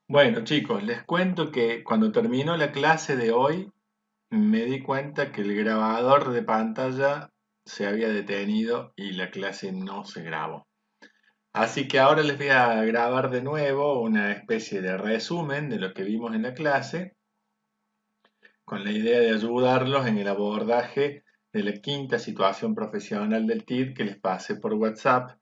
Bueno, chicos, les cuento que cuando terminó la clase de hoy me di cuenta que el grabador de pantalla se había detenido y la clase no se grabó. Así que ahora les voy a grabar de nuevo una especie de resumen de lo que vimos en la clase, con la idea de ayudarlos en el abordaje de la quinta situación profesional del TID que les pasé por WhatsApp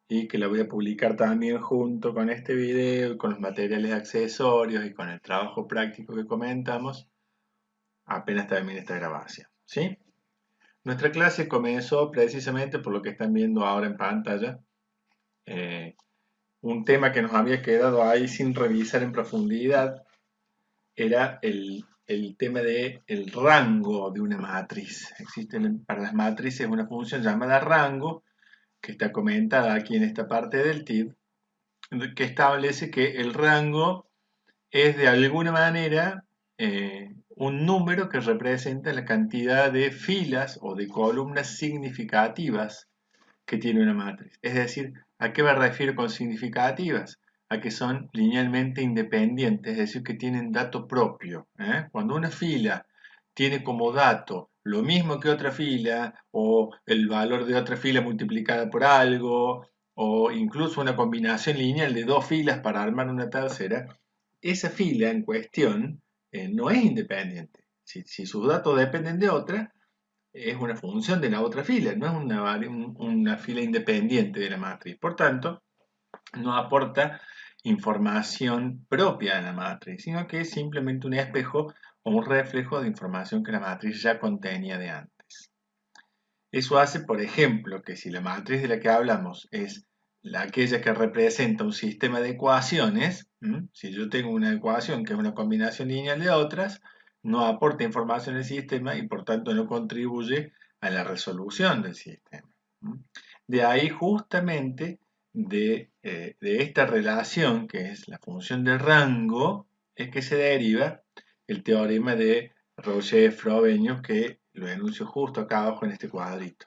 y que la voy a publicar también junto con este video y con los materiales accesorios y con el trabajo práctico que comentamos apenas termine esta grabación, ¿sí? Nuestra clase comenzó precisamente por lo que están viendo ahora en pantalla, eh, un tema que nos había quedado ahí sin revisar en profundidad era el tema del rango de una matriz. Existe para las matrices una función llamada rango que está comentada aquí en esta parte del TID, que establece que el rango es de alguna manera un número que representa la cantidad de filas o de columnas significativas que tiene una matriz. Es decir, ¿a qué me refiero con significativas? A que son linealmente independientes, es decir, que tienen dato propio. Cuando una fila tiene como dato lo mismo que otra fila, o el valor de otra fila multiplicada por algo, o incluso una combinación lineal de dos filas para armar una tercera, esa fila en cuestión no es independiente. Si sus datos dependen de otra, es una función de la otra fila, no es una fila independiente de la matriz. Por tanto, no aporta información propia de la matriz, sino que es simplemente un espejo o un reflejo de información que la matriz ya contenía de antes. Eso hace, por ejemplo, que si la matriz de la que hablamos es aquella que representa un sistema de ecuaciones, si yo tengo una ecuación que es una combinación lineal de otras, no aporta información al sistema y por tanto no contribuye a la resolución del sistema. De ahí justamente de esta relación, que es la función de rango, es que se deriva el teorema de Roger-Frobenius, que lo enuncio justo acá abajo en este cuadrito.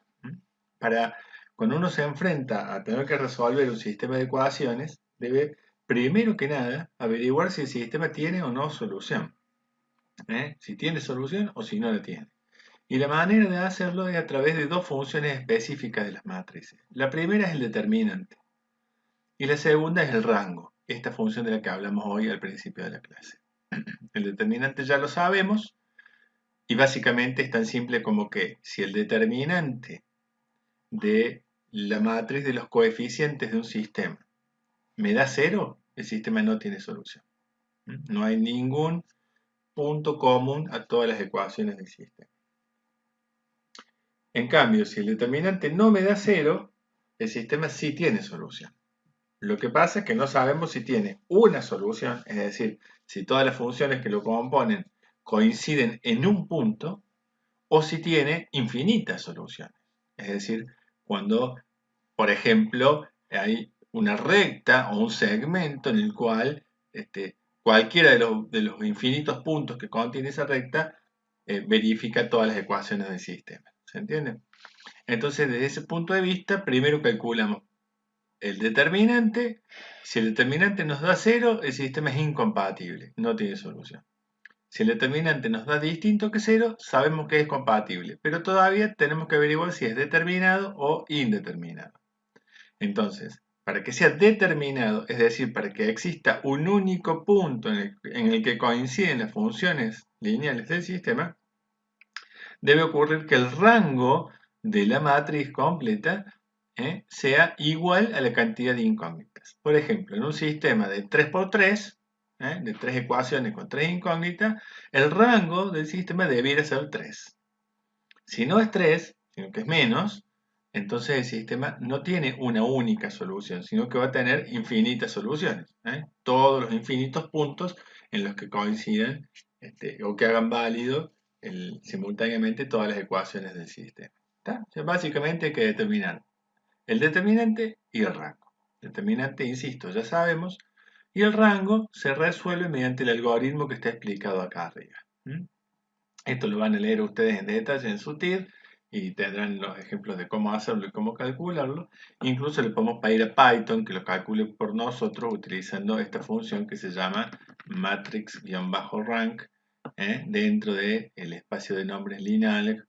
Para cuando uno se enfrenta a tener que resolver un sistema de ecuaciones, debe primero que nada averiguar si el sistema tiene o no solución. Si tiene solución o si no la tiene. Y la manera de hacerlo es a través de dos funciones específicas de las matrices. La primera es el determinante y la segunda es el rango, esta función de la que hablamos hoy al principio de la clase. El determinante ya lo sabemos y básicamente es tan simple como que si el determinante de la matriz de los coeficientes de un sistema me da cero, el sistema no tiene solución. No hay ningún punto común a todas las ecuaciones del sistema. En cambio, si el determinante no me da cero, el sistema sí tiene solución. Lo que pasa es que no sabemos si tiene una solución, es decir, si todas las funciones que lo componen coinciden en un punto, o si tiene infinitas soluciones. Es decir, cuando, por ejemplo, hay una recta o un segmento en el cual cualquiera de los infinitos puntos que contiene esa recta verifica todas las ecuaciones del sistema. ¿Se entiende? Entonces, desde ese punto de vista, primero calculamos el determinante. Si el determinante nos da cero, el sistema es incompatible, no tiene solución. Si el determinante nos da distinto que cero, sabemos que es compatible, pero todavía tenemos que averiguar si es determinado o indeterminado. Entonces, para que sea determinado, es decir, para que exista un único punto en el que coinciden las funciones lineales del sistema, debe ocurrir que el rango de la matriz completa sea igual a la cantidad de incógnitas. Por ejemplo, en un sistema de 3x3, de tres ecuaciones con tres incógnitas, el rango del sistema debiera ser 3. Si no es 3, sino que es menos, entonces el sistema no tiene una única solución, sino que va a tener infinitas soluciones. Todos los infinitos puntos en los que coincidan o que hagan válido simultáneamente todas las ecuaciones del sistema. O sea, básicamente hay que determinar el determinante y el rango. Determinante, insisto, ya sabemos, y el rango se resuelve mediante el algoritmo que está explicado acá arriba. Esto lo van a leer ustedes en detalle en su TID y tendrán los ejemplos de cómo hacerlo y cómo calcularlo. Incluso le podemos pedir a Python que lo calcule por nosotros utilizando esta función que se llama matrix-rank dentro del espacio de nombres lineales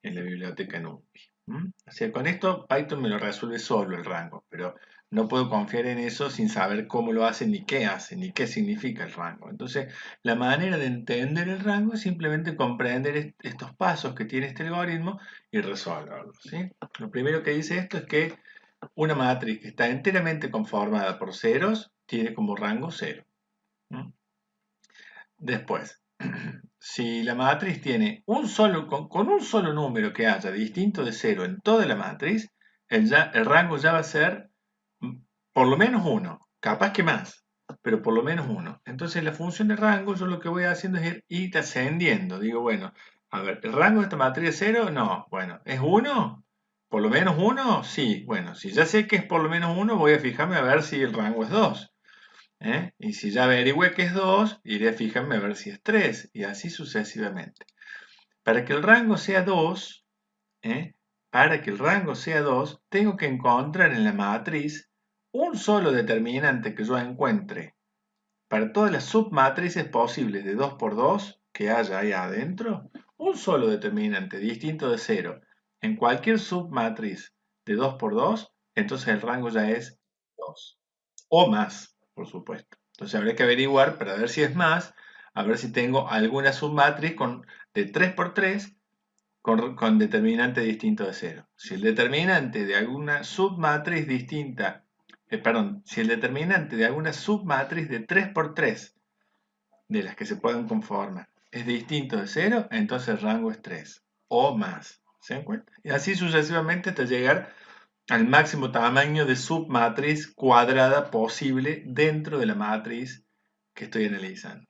en la biblioteca NumPy. O sea, con esto Python me lo resuelve solo el rango, pero no puedo confiar en eso sin saber cómo lo hace, ni qué significa el rango. Entonces, la manera de entender el rango es simplemente comprender estos pasos que tiene este algoritmo y resolverlos, ¿sí? Lo primero que dice esto es que una matriz que está enteramente conformada por ceros tiene como rango 0. Después, si la matriz tiene con un solo número que haya distinto de 0 en toda la matriz, el rango ya va a ser por lo menos 1, capaz que más, pero por lo menos 1. Entonces la función de rango, yo lo que voy haciendo es ir ascendiendo. Digo, bueno, a ver, ¿el rango de esta matriz es 0? No. Bueno, ¿es 1? ¿Por lo menos 1? Sí. Bueno, si ya sé que es por lo menos 1, voy a fijarme a ver si el rango es 2. Y si ya averigüé que es 2, iré a fijarme a ver si es 3, y así sucesivamente. Para que el rango sea 2, tengo que encontrar en la matriz un solo determinante que yo encuentre para todas las submatrices posibles de 2 por 2 que haya ahí adentro, un solo determinante distinto de 0 en cualquier submatriz de 2 por 2, entonces el rango ya es 2 o más, por supuesto. Entonces habría que averiguar para ver si es más, a ver si tengo alguna submatriz de 3 por 3 con determinante distinto de 0. Si el determinante de alguna submatriz distinta, si el determinante de alguna submatriz de 3 por 3 de las que se pueden conformar es distinto de 0, entonces el rango es 3 o más. ¿Se dan cuenta? Y así sucesivamente hasta llegar al máximo tamaño de submatriz cuadrada posible dentro de la matriz que estoy analizando.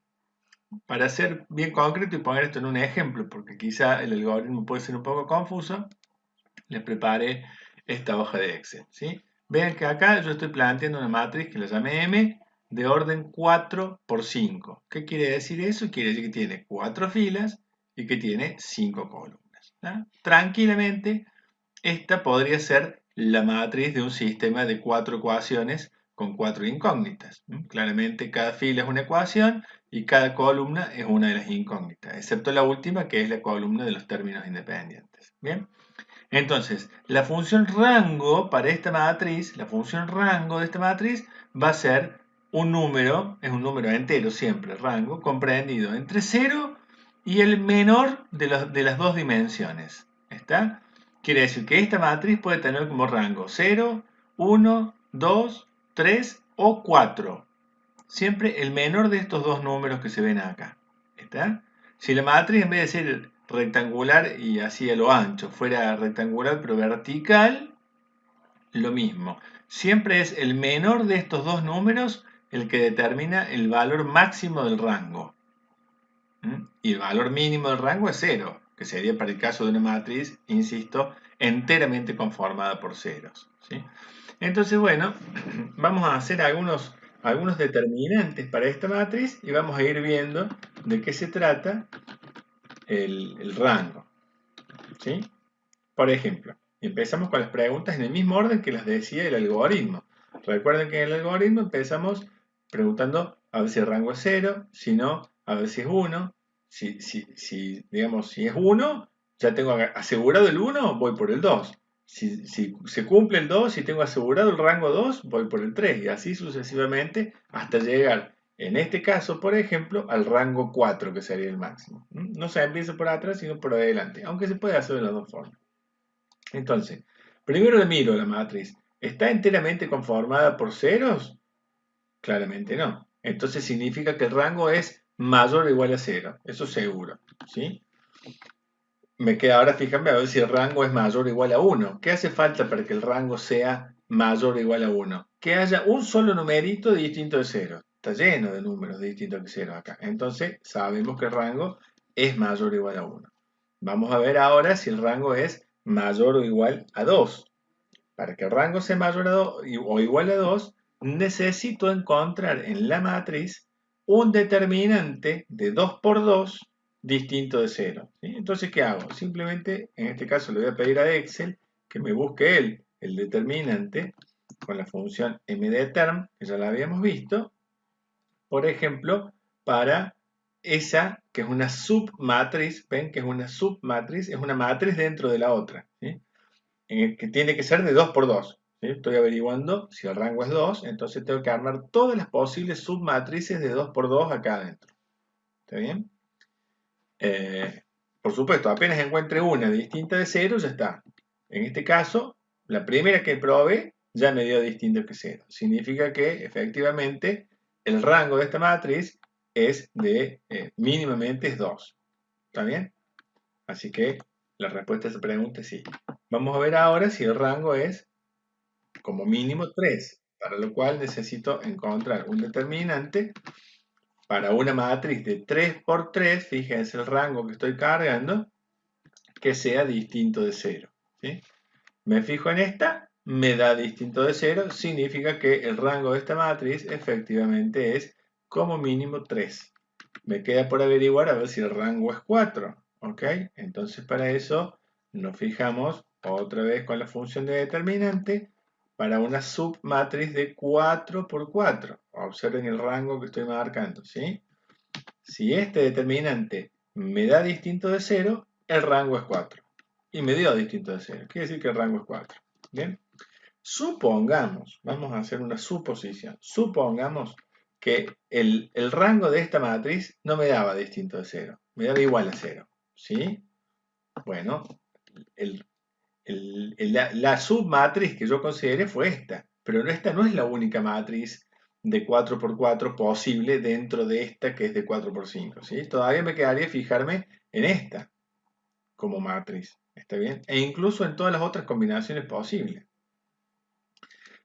Para ser bien concreto y poner esto en un ejemplo, porque quizá el algoritmo puede ser un poco confuso, les preparé esta hoja de Excel, ¿sí? Vean que acá yo estoy planteando una matriz que la llamé M de orden 4 por 5. ¿Qué quiere decir eso? Quiere decir que tiene 4 filas y que tiene 5 columnas. ¿No? Tranquilamente, esta podría ser la matriz de un sistema de 4 ecuaciones con 4 incógnitas. Claramente cada fila es una ecuación y cada columna es una de las incógnitas, excepto la última que es la columna de los términos independientes. Bien. Entonces, la función rango para esta matriz, la función rango de esta matriz va a ser un número, es un número entero siempre, rango, comprendido entre 0 y el menor de las dos dimensiones. ¿Está? Quiere decir que esta matriz puede tener como rango 0, 1, 2, 3 o 4. Siempre el menor de estos dos números que se ven acá. ¿Está? Si la matriz en vez de ser rectangular y así a lo ancho fuera rectangular pero vertical, lo mismo. Siempre es el menor de estos dos números el que determina el valor máximo del rango. Y el valor mínimo del rango es 0, que sería para el caso de una matriz, insisto, enteramente conformada por ceros. ¿Sí? Entonces, bueno, vamos a hacer algunos determinantes para esta matriz y vamos a ir viendo de qué se trata el rango. ¿Sí? Por ejemplo, empezamos con las preguntas en el mismo orden que las decía el algoritmo. Recuerden que en el algoritmo empezamos preguntando a ver si el rango es 0, si no, a ver si es 1. Digamos, si es 1, ya tengo asegurado el 1, voy por el 2. Si se cumple el 2, si tengo asegurado el rango 2, voy por el 3. Y así sucesivamente hasta llegar, en este caso, por ejemplo, al rango 4, que sería el máximo. No se empieza por atrás, sino por adelante, aunque se puede hacer de las dos formas. Entonces, primero le miro la matriz. ¿Está enteramente conformada por ceros? Claramente no. Entonces significa que el rango es mayor o igual a 0. Eso seguro. ¿Sí? Me queda ahora fijarme a ver si el rango es mayor o igual a 1. ¿Qué hace falta para que el rango sea mayor o igual a 1? Que haya un solo numerito distinto de 0. Está lleno de números distintos de 0 acá. Entonces sabemos que el rango es mayor o igual a 1. Vamos a ver ahora si el rango es mayor o igual a 2. Para que el rango sea mayor a 2 o igual a 2, necesito encontrar en la matriz un determinante de 2 por 2 distinto de 0. ¿Sí? Entonces, ¿qué hago? Simplemente, en este caso, le voy a pedir a Excel que me busque él el determinante con la función mdeterm, que ya la habíamos visto, por ejemplo, para esa que es una submatriz, ven que es una submatriz, es una matriz dentro de la otra, ¿sí? Que tiene que ser de 2 por 2. ¿Sí? Estoy averiguando si el rango es 2, entonces tengo que armar todas las posibles submatrices de 2 por 2 acá adentro. ¿Está bien? Por supuesto, apenas encuentre una distinta de 0, ya está. En este caso, la primera que probé ya me dio distinto que 0. Significa que efectivamente el rango de esta matriz es de mínimamente es 2. ¿Está bien? Así que la respuesta a esa pregunta es sí. Vamos a ver ahora si el rango es como mínimo 3, para lo cual necesito encontrar un determinante para una matriz de 3 por 3, fíjense el rango que estoy cargando, que sea distinto de 0. ¿Sí? Me fijo en esta, me da distinto de 0, significa que el rango de esta matriz efectivamente es como mínimo 3. Me queda por averiguar a ver si el rango es 4. ¿Ok? Entonces para eso nos fijamos otra vez con la función de determinante para una submatriz de 4 por 4. Observen el rango que estoy marcando. ¿Sí? Si este determinante me da distinto de 0, el rango es 4. Y me dio distinto de 0. Quiere decir que el rango es 4. ¿Bien? Supongamos, vamos a hacer una suposición. Supongamos que el rango de esta matriz no me daba distinto de 0. Me daba igual a 0. ¿Sí? Bueno, la submatriz que yo consideré fue esta. Pero esta no es la única matriz de 4 por 4 posible dentro de esta que es de 4 por 5. ¿Sí? Todavía me quedaría fijarme en esta como matriz. ¿Está bien? E incluso en todas las otras combinaciones posibles.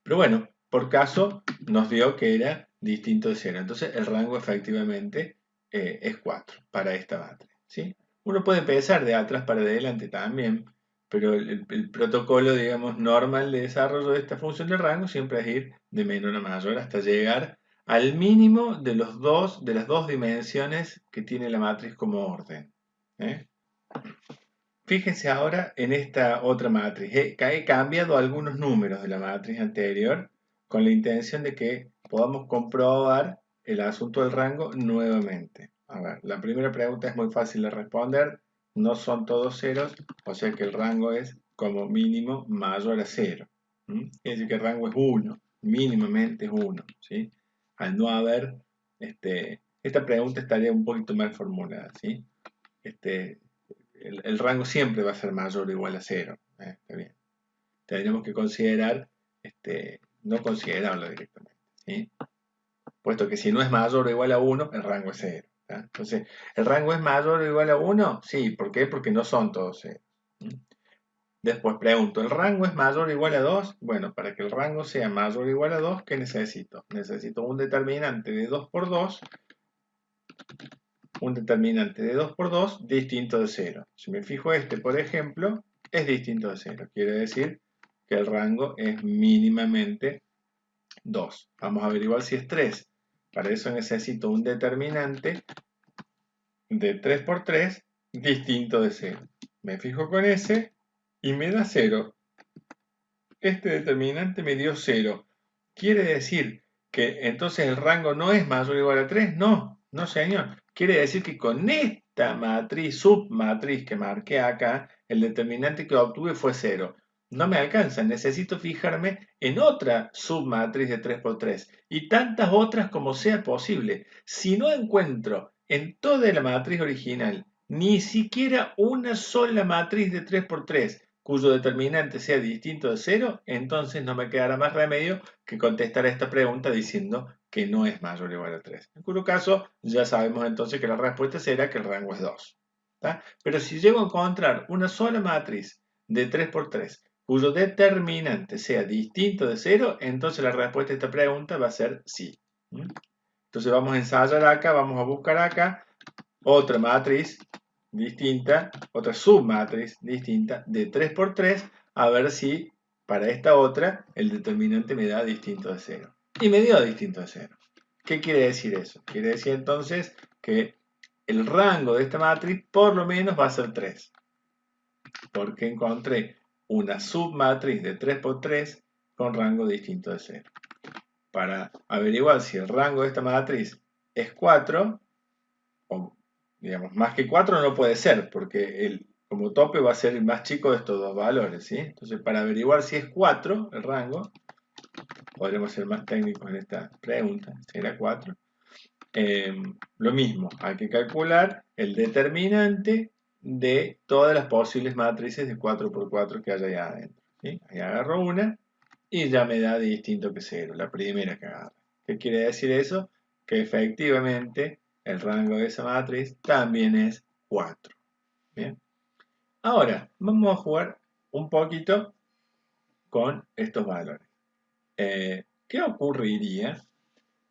Pero bueno, por caso nos dio que era distinto de 0. Entonces el rango efectivamente es 4 para esta matriz. ¿Sí? Uno puede empezar de atrás para adelante también, pero el protocolo, digamos, normal de desarrollo de esta función de rango siempre es ir de menor a mayor hasta llegar al mínimo de las dos dimensiones que tiene la matriz como orden. Fíjense ahora en esta otra matriz. He cambiado algunos números de la matriz anterior con la intención de que podamos comprobar el asunto del rango nuevamente. A ver, la primera pregunta es muy fácil de responder. No son todos ceros, o sea que el rango es como mínimo mayor a 0. Es decir, que el rango es 1, mínimamente es 1. ¿Sí? Al no haber, esta pregunta estaría un poquito mal formulada. ¿Sí? El rango siempre va a ser mayor o igual a 0. Está bien. Tendremos que considerar, no considerarlo directamente. ¿Sí? Puesto que si no es mayor o igual a 1, el rango es 0. Entonces, ¿el rango es mayor o igual a 1? Sí, ¿por qué? Porque no son todos 0. Después pregunto, ¿el rango es mayor o igual a 2? Bueno, para que el rango sea mayor o igual a 2, ¿qué necesito? Necesito un determinante de 2 por 2, un determinante de 2 por 2 distinto de 0. Si me fijo por ejemplo, es distinto de 0. Quiere decir que el rango es mínimamente 2. Vamos a averiguar si es 3. Para eso necesito un determinante de 3 por 3 distinto de 0. Me fijo con ese y me da 0. Este determinante me dio 0. ¿Quiere decir que entonces el rango no es mayor o igual a 3? No, no señor. Quiere decir que con esta matriz, submatriz que marqué acá, el determinante que obtuve fue 0. No me alcanza, necesito fijarme en otra submatriz de 3 por 3 y tantas otras como sea posible. Si no encuentro en toda la matriz original ni siquiera una sola matriz de 3 por 3 cuyo determinante sea distinto de 0, entonces no me quedará más remedio que contestar a esta pregunta diciendo que no es mayor o igual a 3. En cuyo caso, ya sabemos entonces que la respuesta será que el rango es 2. ¿Tá? Pero si llego a encontrar una sola matriz de 3 por 3 cuyo determinante sea distinto de 0, entonces la respuesta a esta pregunta va a ser sí. Entonces vamos a ensayar acá, vamos a buscar acá otra matriz distinta, otra submatriz distinta de 3 por 3, a ver si para esta otra el determinante me da distinto de 0. Y me dio distinto de 0. ¿Qué quiere decir eso? Quiere decir entonces que el rango de esta matriz por lo menos va a ser 3. Porque encontré una submatriz de 3 por 3 con rango distinto de 0. Para averiguar si el rango de esta matriz es 4, o digamos más que 4 no puede ser, porque como tope va a ser el más chico de estos dos valores, ¿sí? Entonces, para averiguar si es 4 el rango, podremos ser más técnicos en esta pregunta, será 4. Lo mismo, hay que calcular el determinante de todas las posibles matrices de 4 por 4 que haya ahí adentro, ¿sí? Ahí agarro una y ya me da distinto que 0, la primera que agarro. ¿Qué quiere decir eso? Que efectivamente el rango de esa matriz también es 4. ¿Bien? Ahora, vamos a jugar un poquito con estos valores. ¿Qué ocurriría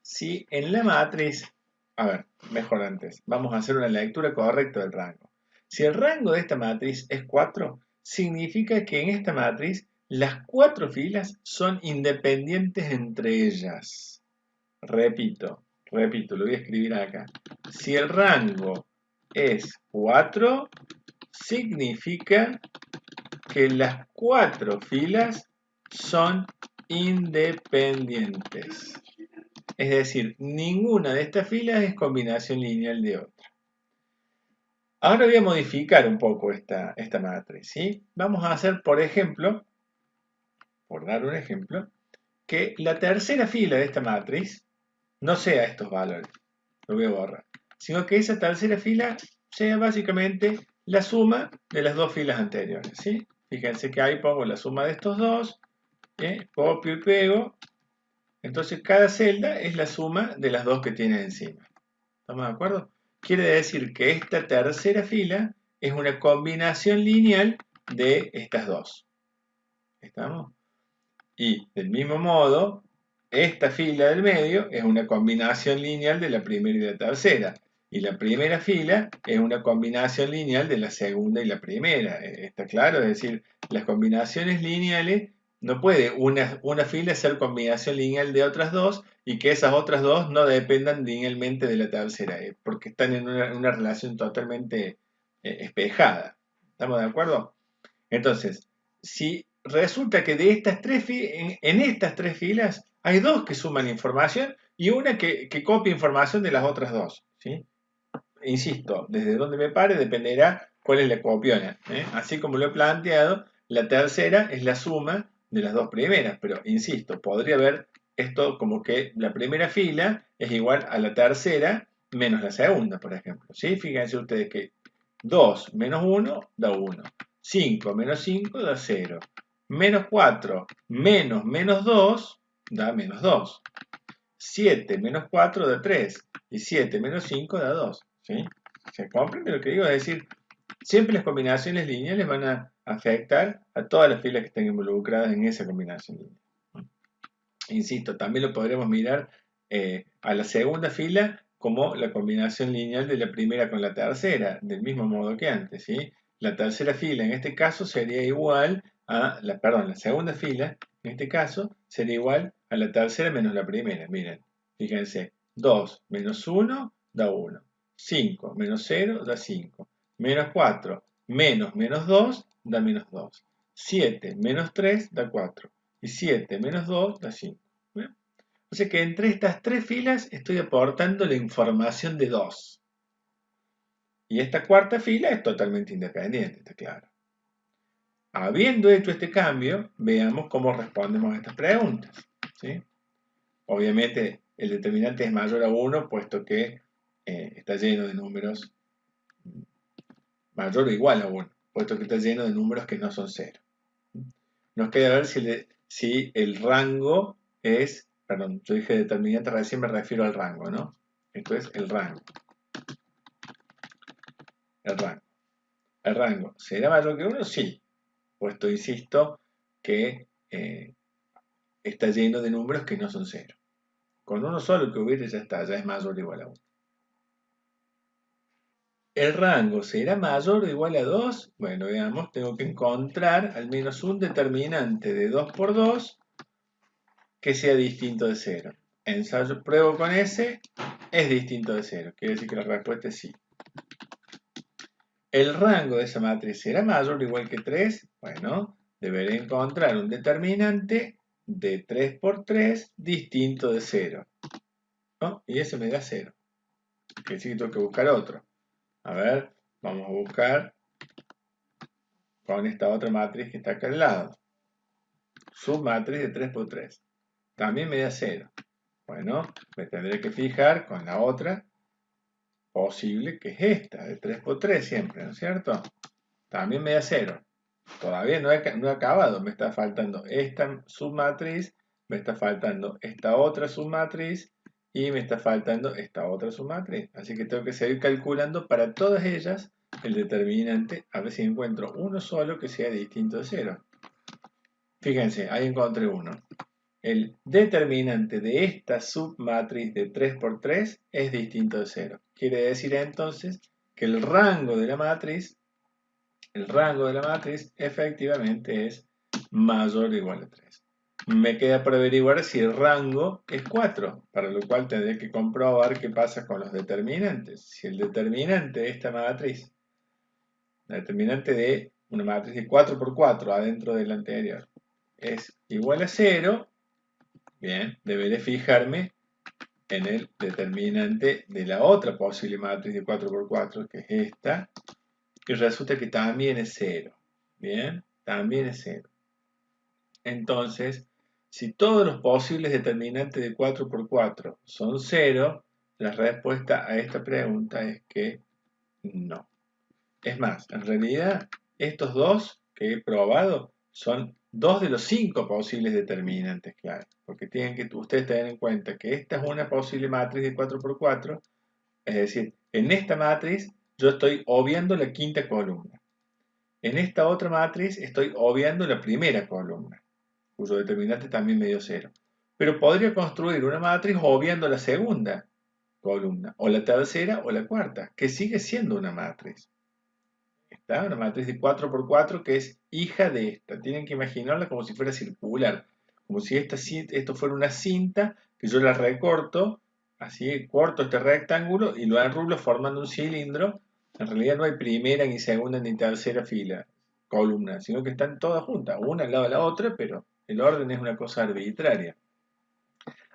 si en la matriz, a ver, mejor antes, vamos a hacer una lectura correcta del rango. Si el rango de esta matriz es 4, significa que en esta matriz las 4 filas son independientes entre ellas. Repito, lo voy a escribir acá. Si el rango es 4, significa que las 4 filas son independientes. Es decir, ninguna de estas filas es combinación lineal de otra. Ahora voy a modificar un poco esta matriz, ¿sí? Vamos a hacer, por ejemplo, por dar un ejemplo, que la tercera fila de esta matriz no sea estos valores, lo voy a borrar, sino que esa tercera fila sea básicamente la suma de las dos filas anteriores, ¿sí? Fíjense que ahí pongo la suma de estos dos, copio y pego. Entonces cada celda es la suma de las dos que tiene encima. ¿Estamos de acuerdo? Quiere decir que esta tercera fila es una combinación lineal de estas dos. ¿Estamos? Y del mismo modo, esta fila del medio es una combinación lineal de la primera y la tercera. Y la primera fila es una combinación lineal de la segunda y la primera. ¿Está claro? Es decir, las combinaciones lineales no puede una fila ser combinación lineal de otras dos y que esas otras dos no dependan linealmente de la tercera, porque están en una relación totalmente espejada. ¿Estamos de acuerdo? Entonces, si resulta que de estas en estas tres filas hay dos que suman información y una que copia información de las otras dos, ¿sí? Insisto, desde donde me pare dependerá cuál es la copiona, ¿eh? Así como lo he planteado, la tercera es la suma de las dos primeras, pero insisto, podría haber esto como que la primera fila es igual a la tercera menos la segunda, por ejemplo, ¿sí? Fíjense ustedes que 2 menos 1 da 1, 5 menos 5 da 0, menos 4 menos 2 da menos 2, 7 menos 4 da 3 y 7 menos 5 da 2. ¿Sí? ¿Se comprende lo que digo? Es decir, siempre las combinaciones lineales van a afectar a todas las filas que estén involucradas en esa combinación lineal. Insisto, también lo podremos mirar a la segunda fila como la combinación lineal de la primera con la tercera, del mismo modo que antes, ¿sí? La tercera fila en este caso sería igual a la segunda fila en este caso sería igual a la tercera menos la primera. Miren, fíjense, 2 menos 1 da 1, 5 menos 0 da 5, menos 4 menos 2 da menos 2, 7 menos 3 da 4 y 7 menos 2 da 5. ¿Bien? O sea que entre estas tres filas estoy aportando la información de 2. Y esta cuarta fila es totalmente independiente, está claro. Habiendo hecho este cambio, veamos cómo respondemos a estas preguntas, ¿sí? Obviamente el determinante es mayor a 1, puesto que está lleno de números mayor o igual a 1, puesto que está lleno de números que no son 0. Nos queda ver si el rango es, perdón, yo dije determinante, recién me refiero al rango, ¿no? Esto es el rango. El rango, ¿será mayor que 1? Sí, puesto, insisto, que está lleno de números que no son 0. Con uno solo que hubiera ya está, ya es mayor o igual a 1. ¿El rango será mayor o igual a 2? Bueno, veamos, tengo que encontrar al menos un determinante de 2 por 2 que sea distinto de 0. Ensayo, pruebo con ese, es distinto de 0. Quiere decir que la respuesta es sí. ¿El rango de esa matriz será mayor o igual que 3? Bueno, deberé encontrar un determinante de 3 por 3 distinto de 0. ¿No? Y ese me da 0. Que sí que tengo que buscar otro. A ver, vamos a buscar con esta otra matriz que está acá al lado. Submatriz de 3 por 3. También me da 0. Bueno, me tendré que fijar con la otra posible, que es esta, de 3 por 3 siempre, ¿no es cierto? También me da 0. Todavía no he acabado, me está faltando esta submatriz, me está faltando esta otra submatriz y me está faltando esta otra submatriz. Así que tengo que seguir calculando para todas ellas el determinante, a ver si encuentro uno solo que sea distinto de 0. Fíjense, ahí encontré uno. El determinante de esta submatriz de 3 por 3 es distinto de 0. Quiere decir entonces que el rango de la matriz efectivamente es mayor o igual a 3. Me queda por averiguar si el rango es 4, para lo cual tendré que comprobar qué pasa con los determinantes. Si el determinante de esta matriz, el determinante de una matriz de 4 por 4 adentro del anterior, es igual a 0, bien, deberé fijarme en el determinante de la otra posible matriz de 4 por 4, que es esta, y resulta que también es 0. Bien, también es 0. Entonces, si todos los posibles determinantes de 4 por 4 son 0, la respuesta a esta pregunta es que no. Es más, en realidad, estos dos que he probado son 2 de los 5 posibles determinantes que hay. Porque tienen que ustedes tener en cuenta que esta es una posible matriz de 4 por 4. Es decir, en esta matriz yo estoy obviando la quinta columna. En esta otra matriz estoy obviando la primera columna, cuyo determinante también me dio 0. Pero podría construir una matriz obviando la segunda columna, o la tercera o la cuarta, que sigue siendo una matriz. ¿Está? Una matriz de 4 por 4 que es hija de esta. Tienen que imaginarla como si fuera circular, como si esto fuera una cinta que yo la recorto, así corto este rectángulo y lo enrulo formando un cilindro. En realidad no hay primera, ni segunda, ni tercera columna, sino que están todas juntas, una al lado de la otra, pero el orden es una cosa arbitraria.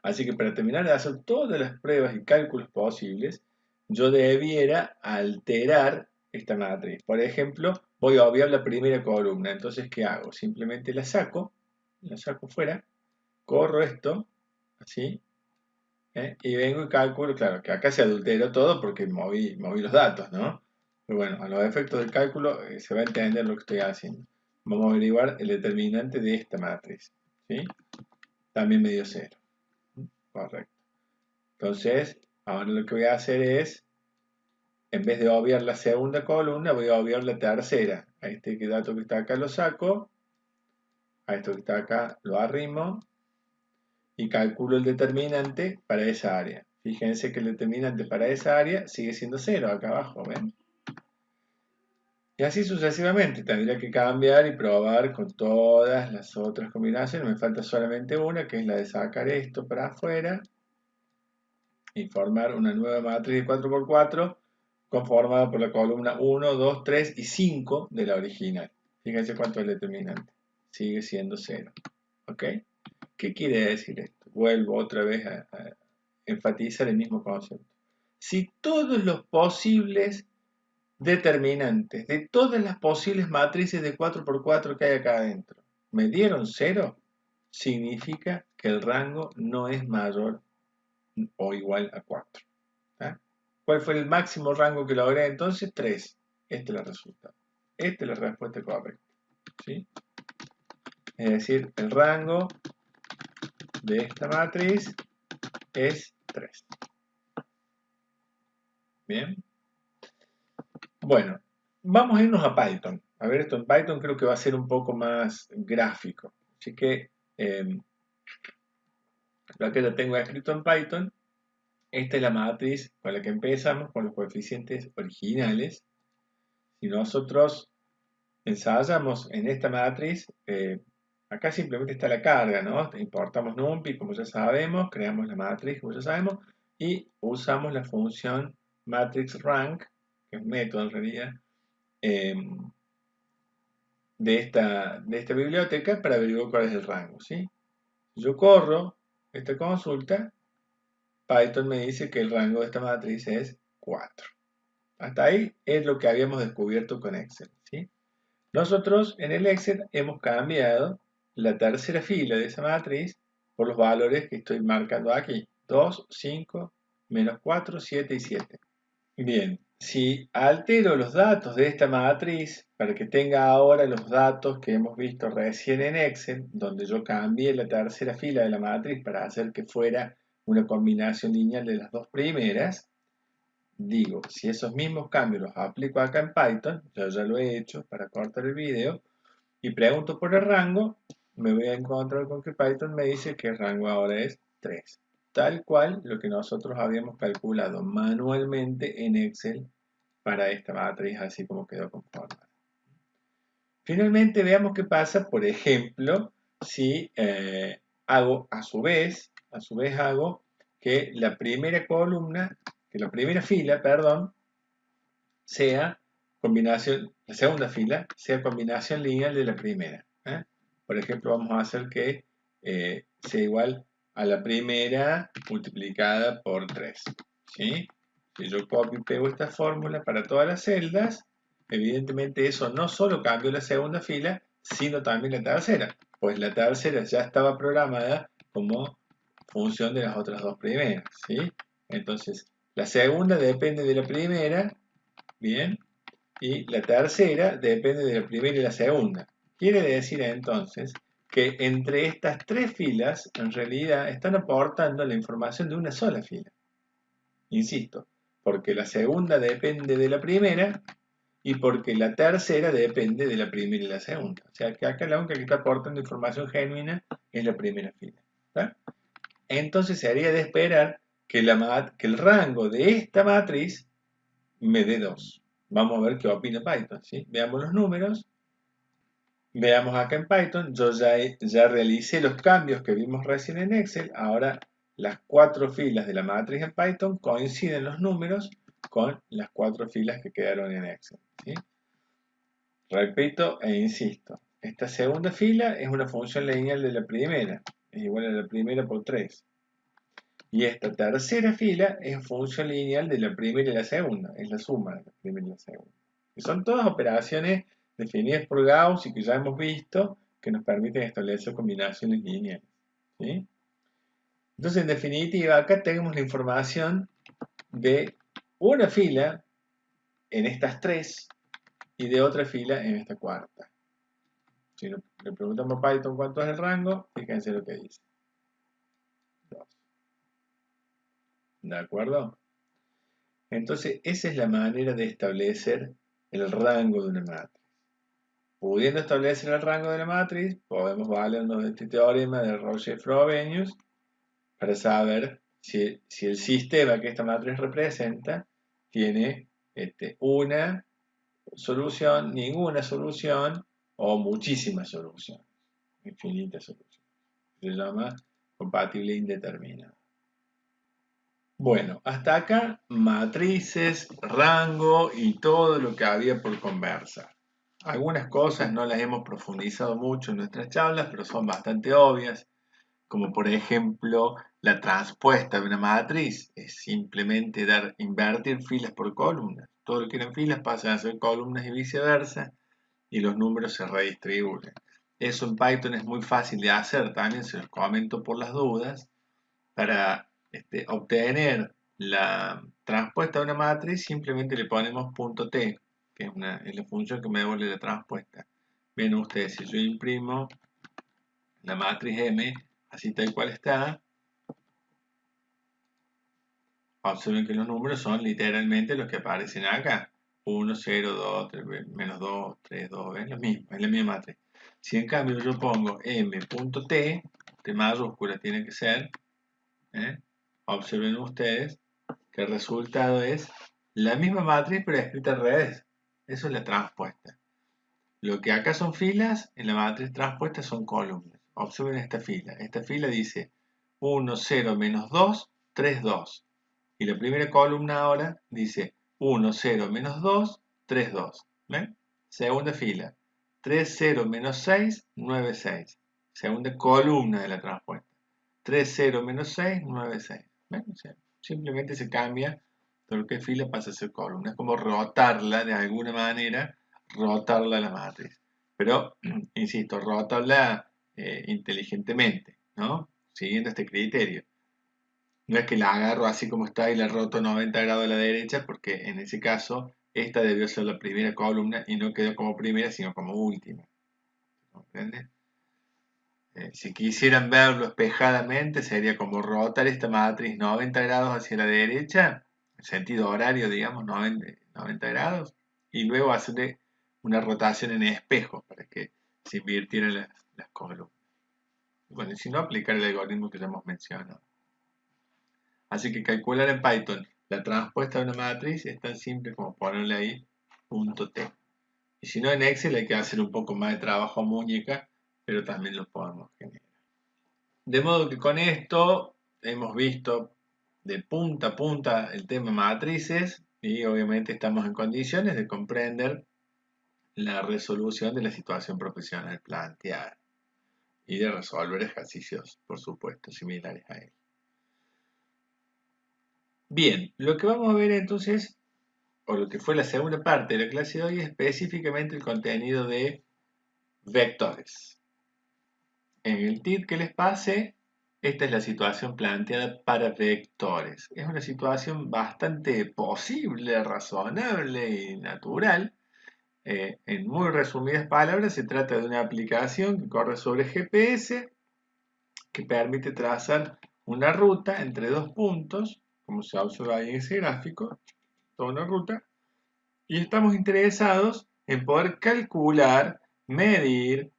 Así que para terminar de hacer todas las pruebas y cálculos posibles, yo debiera alterar esta matriz. Por ejemplo, voy a obviar la primera columna. Entonces, ¿qué hago? Simplemente la saco fuera, corro esto, así, y vengo y calculo. Claro, que acá se adulteró todo porque moví los datos, ¿no? Pero bueno, a los efectos del cálculo se va a entender lo que estoy haciendo. Vamos a averiguar el determinante de esta matriz, ¿sí? También me dio 0. Correcto. Entonces, ahora lo que voy a hacer es, en vez de obviar la segunda columna, voy a obviar la tercera. A este dato que está acá lo saco, a esto que está acá lo arrimo y calculo el determinante para esa área. Fíjense que el determinante para esa área sigue siendo 0 acá abajo, ¿ven? Y así sucesivamente, tendría que cambiar y probar con todas las otras combinaciones. Me falta solamente una, que es la de sacar esto para afuera y formar una nueva matriz de 4 por 4 conformada por la columna 1, 2, 3 y 5 de la original. Fíjense cuánto es el determinante. Sigue siendo 0. ¿Ok? ¿Qué quiere decir esto? Vuelvo otra vez a enfatizar el mismo concepto. Si todos los posibles determinantes de todas las posibles matrices de 4 por 4 que hay acá adentro me dieron 0, significa que el rango no es mayor o igual a 4. ¿Ah? ¿Cuál fue el máximo rango que logré entonces? 3. Este es el resultado. Esta es la respuesta correcta. ¿Sí? Es decir, el rango de esta matriz es 3. Bien. Bueno, vamos a irnos a Python. A ver, esto en Python creo que va a ser un poco más gráfico. Así que, lo que ya tengo escrito en Python, esta es la matriz con la que empezamos, con los coeficientes originales. Si nosotros ensayamos en esta matriz, acá simplemente está la carga, ¿no? Importamos NumPy, como ya sabemos, creamos la matriz, como ya sabemos, y usamos la función matrixRank que es un método en realidad, eh, de esta biblioteca para averiguar cuál es el rango, ¿sí? Yo corro esta consulta, Python me dice que el rango de esta matriz es 4. Hasta ahí es lo que habíamos descubierto con Excel, ¿sí? Nosotros en el Excel hemos cambiado la tercera fila de esa matriz por los valores que estoy marcando aquí. 2, 5, menos 4, 7 y 7. Bien, si altero los datos de esta matriz para que tenga ahora los datos que hemos visto recién en Excel, donde yo cambié la tercera fila de la matriz para hacer que fuera una combinación lineal de las dos primeras, digo, si esos mismos cambios los aplico acá en Python, yo ya lo he hecho para cortar el video, y pregunto por el rango, me voy a encontrar con que Python me dice que el rango ahora es 3. Tal cual lo que nosotros habíamos calculado manualmente en Excel para esta matriz, así como quedó conformada. Finalmente veamos qué pasa, por ejemplo, si hago a su vez hago que la primera columna, que la primera fila, perdón, sea combinación, la segunda fila sea combinación lineal de la primera. Por ejemplo, vamos a hacer que sea igual a la primera multiplicada por 3. ¿Sí? Si yo copio y pego esta fórmula para todas las celdas, evidentemente eso no solo cambió la segunda fila, sino también la tercera, pues la tercera ya estaba programada como función de las otras dos primeras. ¿Sí? Entonces, la segunda depende de la primera, bien, y la tercera depende de la primera y la segunda. Quiere decir entonces que entre estas tres filas en realidad están aportando la información de una sola fila. Insisto, porque la segunda depende de la primera y porque la tercera depende de la primera y la segunda. O sea que acá la única que está aportando información genuina es la primera fila. ¿Está? Entonces se haría de esperar que el rango de esta matriz me dé 2. Vamos a ver qué opina Python, ¿sí? Veamos los números. Veamos acá en Python, yo ya realicé los cambios que vimos recién en Excel. Ahora las 4 filas de la matriz en Python coinciden los números con las 4 filas que quedaron en Excel, ¿sí? Repito e insisto, esta segunda fila es una función lineal de la primera, es igual a la primera por 3. Y esta tercera fila es función lineal de la primera y la segunda, es la suma de la primera y la segunda. Y son todas operaciones definidas por Gauss y que ya hemos visto que nos permiten establecer combinaciones lineales, ¿sí? Entonces, en definitiva, acá tenemos la información de una fila en estas tres y de otra fila en esta cuarta. Si le preguntamos a Python cuánto es el rango, fíjense lo que dice. 2. ¿De acuerdo? Entonces, esa es la manera de establecer el rango de una matriz. Pudiendo establecer el rango de la matriz, podemos valernos de este teorema de Roche-Frobenius para saber si el sistema que esta matriz representa tiene una solución, ninguna solución o muchísimas soluciones, infinitas soluciones. Se llama compatible indeterminado. Bueno, hasta acá matrices, rango y todo lo que había por conversar. Algunas cosas no las hemos profundizado mucho en nuestras charlas, pero son bastante obvias, como por ejemplo la transpuesta de una matriz. Es simplemente invertir filas por columnas. Todo lo que eran filas pasa a ser columnas y viceversa, y los números se redistribuyen. Eso en Python es muy fácil de hacer, también se los comento por las dudas. Para obtener la transpuesta de una matriz, simplemente le ponemos .t, que es la función que me devuelve la transpuesta. Ven ustedes, si yo imprimo la matriz M, así tal cual está, observen que los números son literalmente los que aparecen acá. 1, 0, 2, 3, menos 2, 3, 2, es lo mismo, es la misma matriz. Si en cambio yo pongo m.t, T mayúscula tiene que ser, observen ustedes que el resultado es la misma matriz pero escrita al revés. Eso es la transpuesta. Lo que acá son filas, en la matriz transpuesta son columnas. Observen esta fila. Esta fila dice 1, 0, menos 2, 3, 2. Y la primera columna ahora dice 1, 0, menos 2, 3, 2. ¿Ven? Segunda fila. 3, 0, menos 6, 9, 6. Segunda columna de la transpuesta. 3, 0, menos 6, 9, 6. ¿Ven? O sea, simplemente se cambia de lo que es fila pasa a ser columna. Es como rotarla de alguna manera, rotarla la matriz. Pero, insisto, rotarla inteligentemente, ¿no? Siguiendo este criterio. No es que la agarro así como está y la roto 90 grados a la derecha, porque en ese caso esta debió ser la primera columna y no quedó como primera, sino como última. ¿Comprende? Si quisieran verlo espejadamente, sería como rotar esta matriz 90 grados hacia la derecha, en sentido horario, digamos, 90 grados, y luego hacerle una rotación en espejo para que se invirtieran las columnas. Bueno, y si no, aplicar el algoritmo que ya hemos mencionado. Así que calcular en Python la transpuesta de una matriz es tan simple como ponerle ahí punto .t. Y si no, en Excel hay que hacer un poco más de trabajo a muñeca, pero también lo podemos generar. De modo que con esto hemos visto de punta a punta el tema matrices y obviamente estamos en condiciones de comprender la resolución de la situación profesional planteada y de resolver ejercicios, por supuesto, similares a él. Bien, lo que vamos a ver entonces, o lo que fue la segunda parte de la clase de hoy, es específicamente el contenido de vectores. En el tip que les pase, esta es la situación planteada para vectores. Es una situación bastante posible, razonable y natural. En muy resumidas palabras, se trata de una aplicación que corre sobre GPS, que permite trazar una ruta entre dos puntos, como se observa ahí en ese gráfico, toda una ruta, y estamos interesados en poder calcular, medir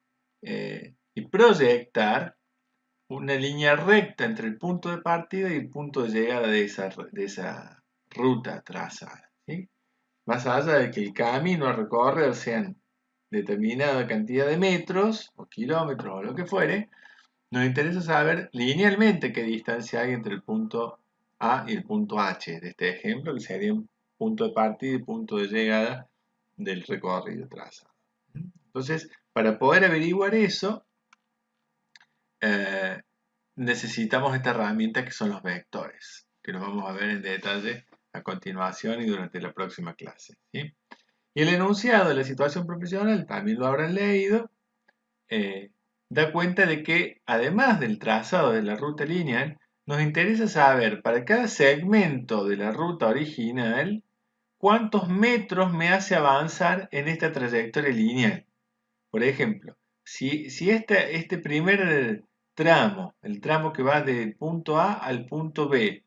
y proyectar una línea recta entre el punto de partida y el punto de llegada de esa ruta trazada, ¿sí? Más allá de que el camino a recorrer sean determinada cantidad de metros o kilómetros o lo que fuere, nos interesa saber linealmente qué distancia hay entre el punto A y el punto H de este ejemplo, que sería un punto de partida y punto de llegada del recorrido trazado. Entonces, para poder averiguar eso, necesitamos esta herramienta que son los vectores, que los vamos a ver en detalle a continuación y durante la próxima clase, ¿sí? Y el enunciado de la situación profesional, también lo habrán leído, da cuenta de que además del trazado de la ruta lineal, nos interesa saber para cada segmento de la ruta original cuántos metros me hace avanzar en esta trayectoria lineal. Por ejemplo, si este primer tramo, el tramo que va del punto A al punto B,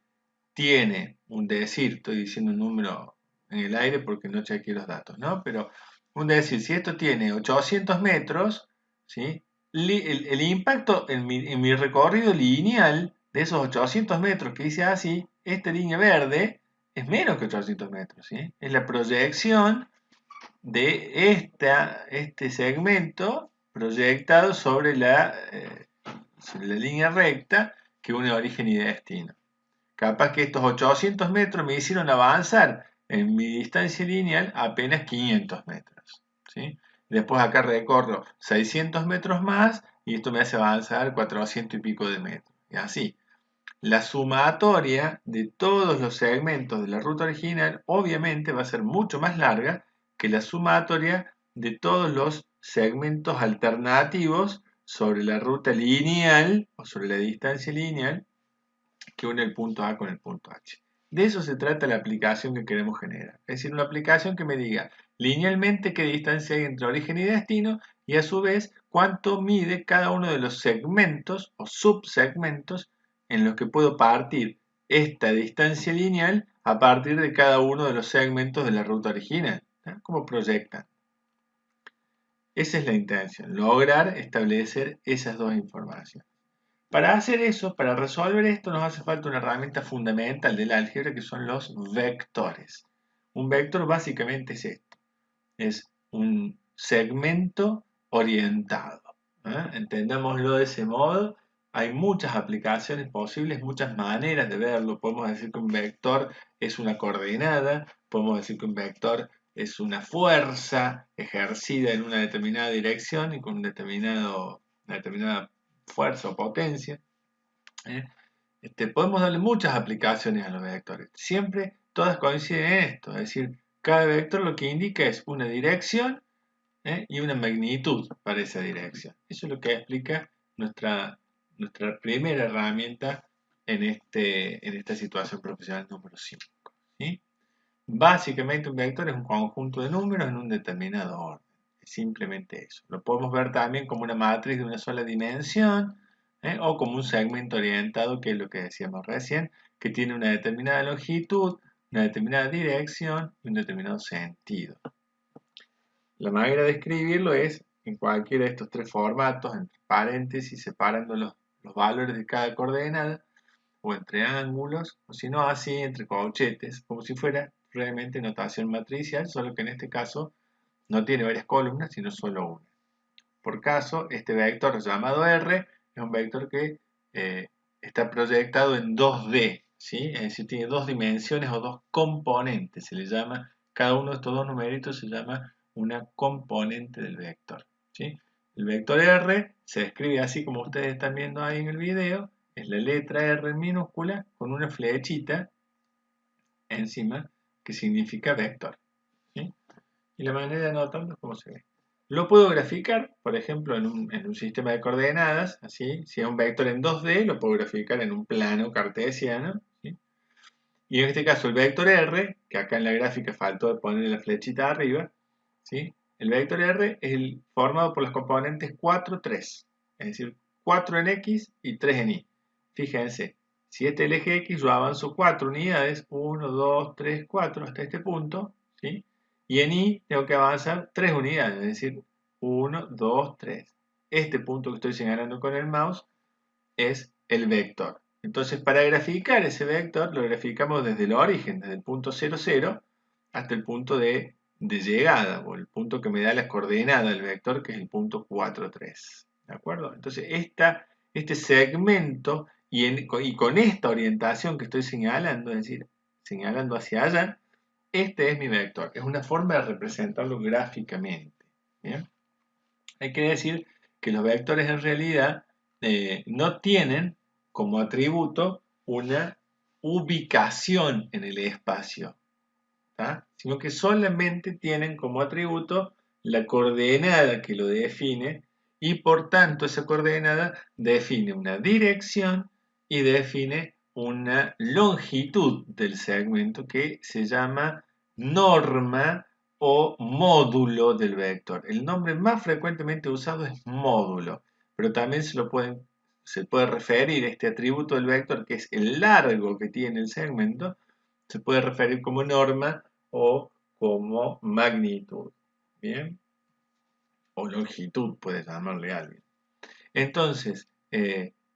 tiene un decir, estoy diciendo un número en el aire porque no chequeé los datos, ¿no? Pero un decir, si esto tiene 800 metros, ¿sí? El impacto en mi recorrido lineal de esos 800 metros que hice así, esta línea verde, es menos que 800 metros, ¿sí? Es la proyección de este segmento proyectado sobre la línea recta que une origen y destino. Capaz que estos 800 metros me hicieron avanzar en mi distancia lineal apenas 500 metros, ¿sí? Después acá recorro 600 metros más y esto me hace avanzar 400 y pico de metros. Y así, la sumatoria de todos los segmentos de la ruta original obviamente va a ser mucho más larga que la sumatoria de todos los segmentos alternativos sobre la ruta lineal o sobre la distancia lineal que une el punto A con el punto H. De eso se trata la aplicación que queremos generar. Es decir, una aplicación que me diga linealmente qué distancia hay entre origen y destino y a su vez cuánto mide cada uno de los segmentos o subsegmentos en los que puedo partir esta distancia lineal a partir de cada uno de los segmentos de la ruta original. ¿Sí? ¿Cómo proyectan? Esa es la intención, lograr establecer esas dos informaciones. Para hacer eso, para resolver esto, nos hace falta una herramienta fundamental del álgebra que son los vectores. Un vector básicamente es esto, es un segmento orientado. Entendámoslo de ese modo hay muchas aplicaciones posibles, muchas maneras de verlo. Podemos decir que un vector es una coordenada, podemos decir que un vector es una fuerza ejercida en una determinada dirección y con una determinada fuerza o potencia. ¿eh? Podemos darle muchas aplicaciones a los vectores. Siempre todas coinciden en esto, es decir, cada vector lo que indica es una dirección y una magnitud para esa dirección. Eso es lo que explica nuestra primera herramienta en esta situación profesional número 5. ¿sí? Básicamente un vector es un conjunto de números en un determinado orden. Es simplemente eso. Lo podemos ver también como una matriz de una sola dimensión o como un segmento orientado, que es lo que decíamos recién, que tiene una determinada longitud, una determinada dirección y un determinado sentido. La manera de escribirlo es en cualquiera de estos tres formatos, entre paréntesis, separando los valores de cada coordenada, o entre ángulos, o si no así, entre corchetes, como si fuera realmente notación matricial, solo que en este caso no tiene varias columnas, sino solo una. Por caso, este vector llamado R es un vector que está proyectado en 2D, ¿sí? Es decir, tiene dos dimensiones o dos componentes, se le llama, cada uno de estos dos numeritos se llama una componente del vector, ¿sí? El vector R se escribe así como ustedes están viendo ahí en el video, es la letra R en minúscula con una flechita encima que significa vector, ¿sí? Y la manera de anotarlo es como se ve. Lo puedo graficar, por ejemplo, en un sistema de coordenadas, así, si es un vector en 2D, lo puedo graficar en un plano cartesiano, ¿sí? Y en este caso el vector R, que acá en la gráfica faltó poner la flechita arriba, ¿sí? El vector R es formado por las componentes 4, 3, es decir, 4 en X y 3 en Y. Fíjense, si este es el eje X, yo avanzo 4 unidades, 1, 2, 3, 4, hasta este punto, ¿sí? Y en Y tengo que avanzar 3 unidades, es decir, 1, 2, 3. Este punto que estoy señalando con el mouse es el vector. Entonces, para graficar ese vector, lo graficamos desde el origen, desde el punto 0, 0, hasta el punto de llegada, o el punto que me da la coordenada del vector, que es el punto 4, 3. ¿De acuerdo? Entonces, este segmento, y con esta orientación que estoy señalando, es decir, señalando hacia allá, este es mi vector. Es una forma de representarlo gráficamente. ¿Bien? Hay que decir que los vectores en realidad no tienen como atributo una ubicación en el espacio, ¿tá? Sino que solamente tienen como atributo la coordenada que lo define y por tanto esa coordenada define una dirección y define una longitud del segmento que se llama norma o módulo del vector. El nombre más frecuentemente usado es módulo, pero también se puede referir a este atributo del vector, que es el largo que tiene el segmento, se puede referir como norma o como magnitud. ¿Bien? O longitud, puede llamarle alguien. Entonces,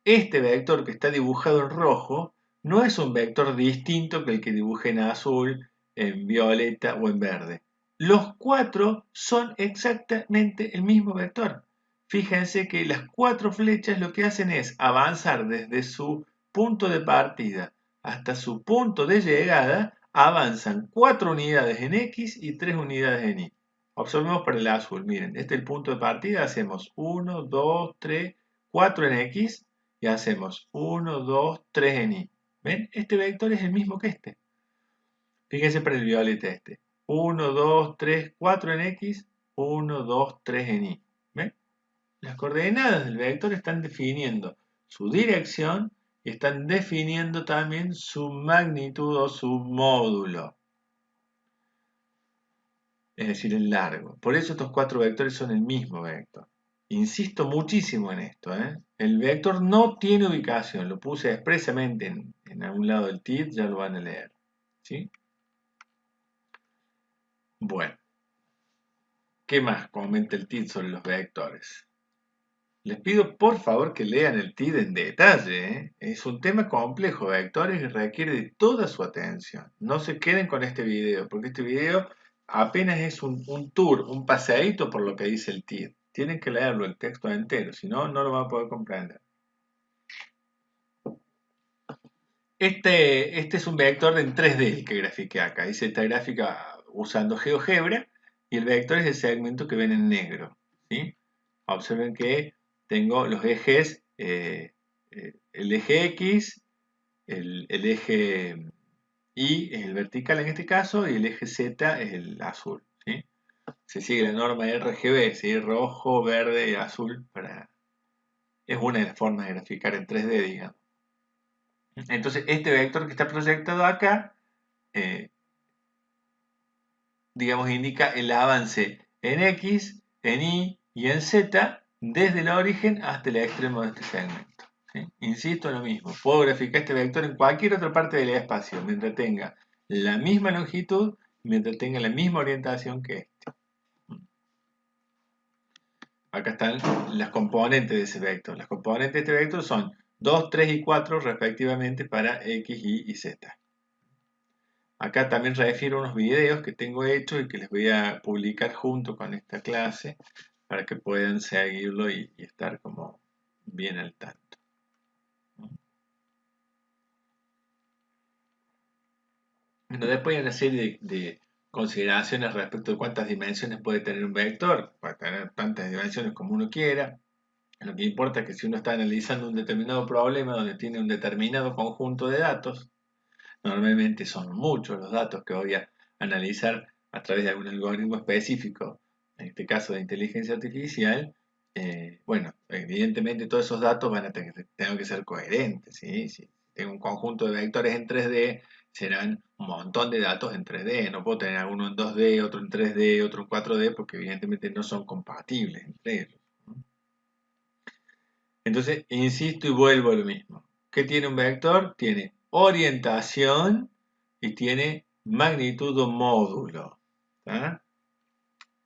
este vector que está dibujado en rojo no es un vector distinto que el que dibuje en azul, en violeta o en verde. Los cuatro son exactamente el mismo vector. Fíjense que las cuatro flechas lo que hacen es avanzar desde su punto de partida hasta su punto de llegada, avanzan 4 unidades en X y 3 unidades en Y. Observemos para el azul, miren, este es el punto de partida, hacemos 1, 2, 3, 4 en X y hacemos 1, 2, 3 en Y. ¿Ven? Este vector es el mismo que este. Fíjense para el violeta este. 1, 2, 3, 4 en X, 1, 2, 3 en Y. ¿Ven? Las coordenadas del vector están definiendo su dirección y están definiendo también su magnitud o su módulo. Es decir, el largo. Por eso estos cuatro vectores son el mismo vector. Insisto muchísimo en esto. El vector no tiene ubicación. Lo puse expresamente en algún lado del TID, ya lo van a leer. ¿Sí? Bueno, ¿qué más comenta el TID sobre los vectores? Les pido por favor que lean el TID en detalle. Es un tema complejo, vectores, y requiere de toda su atención. No se queden con este video, porque este video apenas es un tour, un paseadito por lo que dice el TID. Tienen que leerlo el texto entero, si no, no lo van a poder comprender. Este es un vector en 3D el que grafiqué acá. Hice esta gráfica usando GeoGebra y el vector es el segmento que ven en negro, ¿sí? Observen que tengo los ejes, el eje X, el eje Y es el vertical en este caso y el eje Z es el azul, ¿sí? Se sigue la norma RGB, ¿sí? Rojo, verde y azul. Es una de las formas de graficar en 3D, digamos. Entonces, este vector que está proyectado acá, digamos, indica el avance en X, en Y y en Z desde el origen hasta el extremo de este segmento, ¿sí? Insisto en lo mismo, puedo graficar este vector en cualquier otra parte del espacio mientras tenga la misma longitud, mientras tenga la misma orientación que este. Acá están las componentes de ese vector. Las componentes de este vector son 2, 3 y 4 respectivamente para X, Y y Z. Acá también refiero unos videos que tengo hechos y que les voy a publicar junto con esta clase para que puedan seguirlo y estar como bien al tanto. Bueno, después hay una serie de consideraciones respecto de cuántas dimensiones puede tener un vector. Puede tener tantas dimensiones como uno quiera. Lo que importa es que si uno está analizando un determinado problema donde tiene un determinado conjunto de datos, normalmente son muchos los datos que voy a analizar a través de algún algoritmo específico, en este caso de inteligencia artificial. Bueno, evidentemente todos esos datos tengo que ser coherentes, ¿sí? Si tengo un conjunto de vectores en 3D, serán un montón de datos en 3D. No puedo tener alguno en 2D, otro en 3D, otro en 4D, porque evidentemente no son compatibles entre ellos. Entonces, insisto y vuelvo a lo mismo. ¿Qué tiene un vector? Tiene orientación y tiene magnitud o módulo. ¿Tá?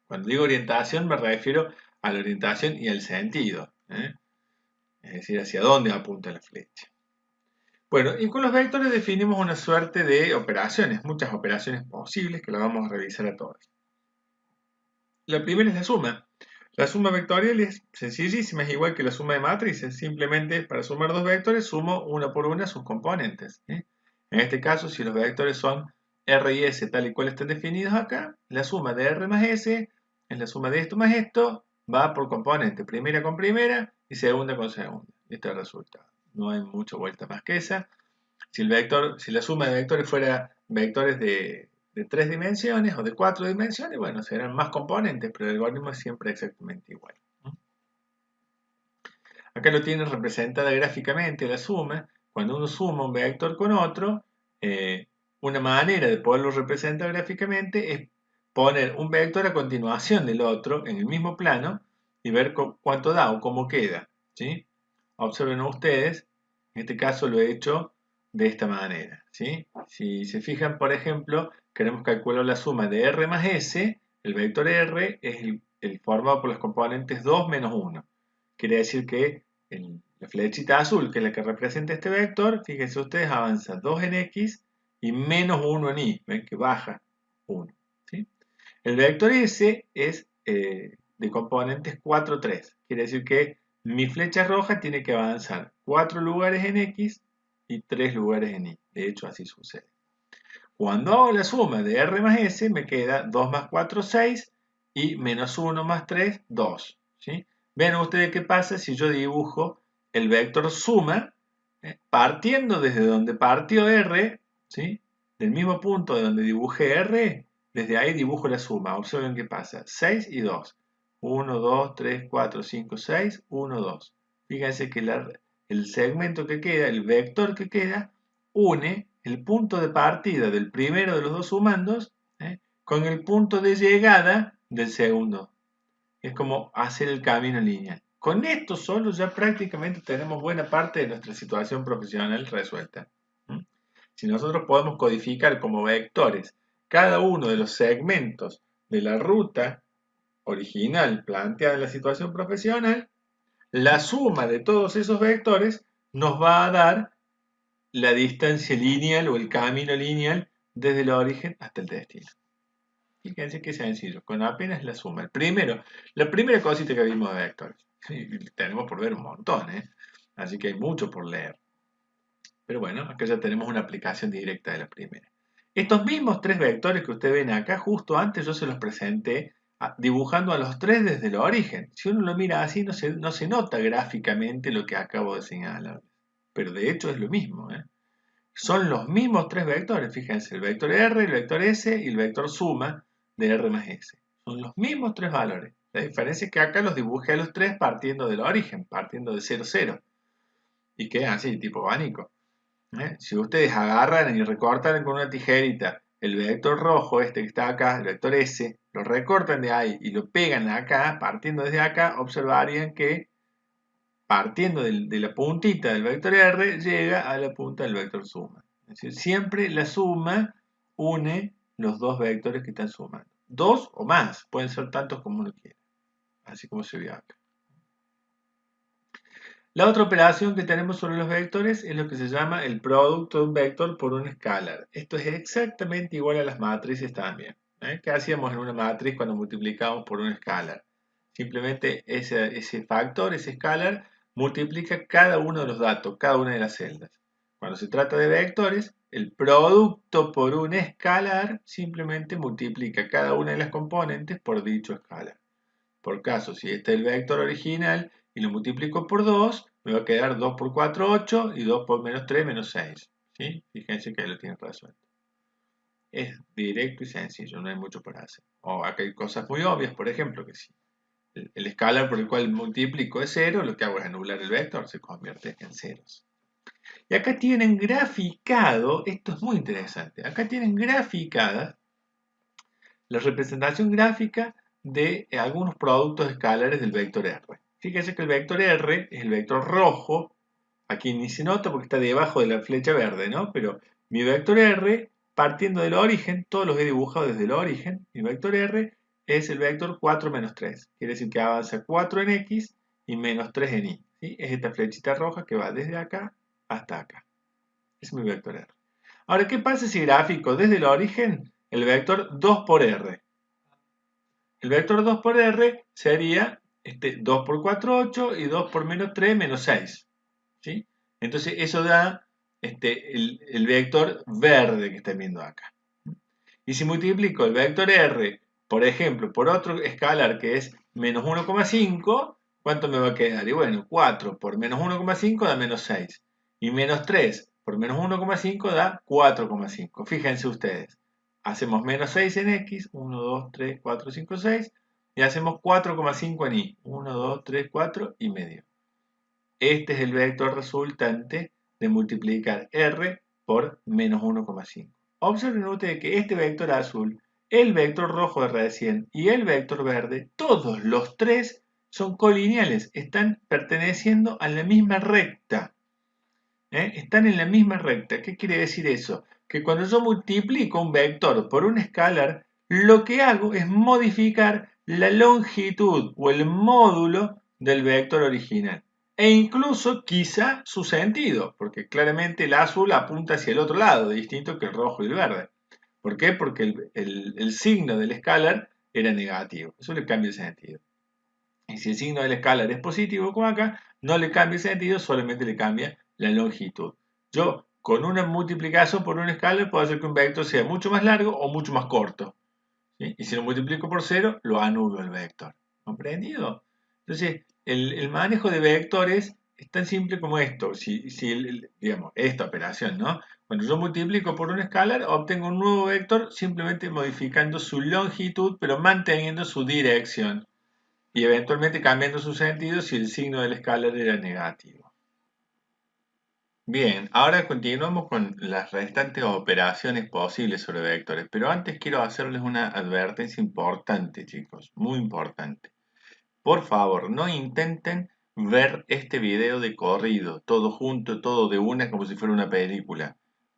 Cuando digo orientación me refiero a la orientación y al sentido. Es decir, hacia dónde apunta la flecha. Bueno, y con los vectores definimos una suerte de operaciones, muchas operaciones posibles que las vamos a revisar a todas. La primera es la suma. La suma vectorial es sencillísima, es igual que la suma de matrices. Simplemente para sumar dos vectores sumo una por una sus componentes. En este caso, si los vectores son R y S tal y cual están definidos acá, la suma de R más S es la suma de esto más esto, va por componente, primera con primera y segunda con segunda. Este es el resultado. No hay mucha vuelta más que esa. Si la suma de vectores fuera vectores de 3 dimensiones o de 4 dimensiones, bueno, serán más componentes, pero el algoritmo es siempre exactamente igual. Acá lo tienen representada gráficamente la suma. Cuando uno suma un vector con otro, una manera de poderlo representar gráficamente es poner un vector a continuación del otro en el mismo plano y ver cuánto da o cómo queda, ¿sí? Observen ustedes, en este caso lo he hecho de esta manera, ¿sí? Si se fijan, por ejemplo, queremos calcular la suma de R más S, el vector R es el formado por los componentes 2 menos 1. Quiere decir que la flechita azul, que es la que representa este vector, fíjense ustedes, avanza 2 en X y menos 1 en Y, ven que baja 1, ¿sí? El vector S es de componentes 4, 3, quiere decir que mi flecha roja tiene que avanzar 4 lugares en X y 3 lugares en Y. De hecho, así sucede. Cuando hago la suma de R más S, me queda 2 más 4, 6 y menos 1 más 3, 2. ¿Sí? Vean ustedes qué pasa si yo dibujo el vector suma partiendo desde donde partió R, ¿sí? Del mismo punto de donde dibujé R, desde ahí dibujo la suma. Observen qué pasa. 6 y 2. 1, 2, 3, 4, 5, 6, 1, 2. Fíjense que el segmento que queda, el vector que queda, une el punto de partida del primero de los dos sumandos con el punto de llegada del segundo. Es como hacer el camino lineal. Con esto solo ya prácticamente tenemos buena parte de nuestra situación profesional resuelta. Si nosotros podemos codificar como vectores cada uno de los segmentos de la ruta original planteada en la situación profesional, la suma de todos esos vectores nos va a dar la distancia lineal o el camino lineal desde el origen hasta el destino. Fíjense qué sencillo, con apenas la suma. La primera cosita que vimos de vectores. Tenemos por ver un montón, así que hay mucho por leer. Pero bueno, acá ya tenemos una aplicación directa de la primera. Estos mismos tres vectores que ustedes ven acá, justo antes yo se los presenté dibujando a los tres desde el origen. Si uno lo mira así, no se nota gráficamente lo que acabo de señalar. Pero de hecho es lo mismo, ¿eh? Son los mismos tres vectores, fíjense, el vector R, el vector S y el vector suma de R más S. Son los mismos tres valores. La diferencia es que acá los dibujé a los tres partiendo del origen, partiendo de 0, 0. Y quedan así, tipo abanico. Si ustedes agarran y recortan con una tijerita el vector rojo, este que está acá, el vector S, lo recortan de ahí y lo pegan acá, partiendo desde acá, observarían que partiendo de la puntita del vector R, llega a la punta del vector suma. Es decir, siempre la suma une los dos vectores que están sumando. Dos o más, pueden ser tantos como uno quiera, así como se ve acá. La otra operación que tenemos sobre los vectores es lo que se llama el producto de un vector por un escalar. Esto es exactamente igual a las matrices también. ¿Qué hacíamos en una matriz cuando multiplicábamos por un escalar? Simplemente ese factor, ese escalar, multiplica cada uno de los datos, cada una de las celdas. Cuando se trata de vectores, el producto por un escalar simplemente multiplica cada una de las componentes por dicho escalar. Por caso, si este es el vector original y lo multiplico por 2, me va a quedar 2 por 4, 8 y 2 por menos 3, menos 6. ¿Sí? Fíjense que ahí lo tienen resuelto. Es directo y sencillo, no hay mucho para hacer. O acá hay cosas muy obvias, por ejemplo, que si el escalar por el cual multiplico es 0, lo que hago es anular el vector, se convierte en ceros. Y acá tienen graficado, esto es muy interesante, acá tienen graficada la representación gráfica de algunos productos escalares del vector R. Fíjense que el vector R es el vector rojo, aquí ni se nota porque está debajo de la flecha verde, ¿no? Pero mi vector R, partiendo del origen, todos los he dibujado desde el origen, mi vector R es el vector 4 menos 3, quiere decir que avanza 4 en X y menos 3 en Y. ¿Sí? Es esta flechita roja que va desde acá hasta acá. Es mi vector R. Ahora, ¿qué pasa si gráfico desde el origen el vector 2 por R? El vector 2 por R sería 2 por 4, 8 y 2 por menos 3, menos 6. ¿Sí? Entonces eso da el vector verde que están viendo acá. Y si multiplico el vector R, por ejemplo, por otro escalar que es menos 1,5, ¿cuánto me va a quedar? Y bueno, 4 por menos 1,5 da menos 6. Y menos 3 por menos 1,5 da 4,5. Fíjense ustedes. Hacemos menos 6 en X, 1, 2, 3, 4, 5, 6. Y hacemos 4,5 en Y, 1, 2, 3, 4 y medio. Este es el vector resultante de multiplicar R por menos 1,5. Observen ustedes que este vector azul, el vector rojo de recién y el vector verde, todos los tres son colineales, están perteneciendo a la misma recta. Están en la misma recta. ¿Qué quiere decir eso? Que cuando yo multiplico un vector por un escalar, lo que hago es modificar la longitud o el módulo del vector original. E incluso quizá su sentido, porque claramente el azul apunta hacia el otro lado, distinto que el rojo y el verde. ¿Por qué? Porque el signo del escalar era negativo. Eso le cambia el sentido. Y si el signo del escalar es positivo, como acá, no le cambia el sentido, solamente le cambia la longitud. Yo, con una multiplicación por un escalar, puedo hacer que un vector sea mucho más largo o mucho más corto. ¿Sí? Y si lo multiplico por 0, lo anulo el vector. ¿Comprendido? Entonces, el manejo de vectores es tan simple como esto. Digamos, esta operación, ¿no? Cuando yo multiplico por un escalar, obtengo un nuevo vector simplemente modificando su longitud, pero manteniendo su dirección. Y eventualmente cambiando su sentido si el signo del escalar era negativo. Bien, ahora continuamos con las restantes operaciones posibles sobre vectores, pero antes quiero hacerles una advertencia importante, chicos, muy importante. Por favor, no intenten ver este video de corrido, todo junto, todo de una, como si fuera una película,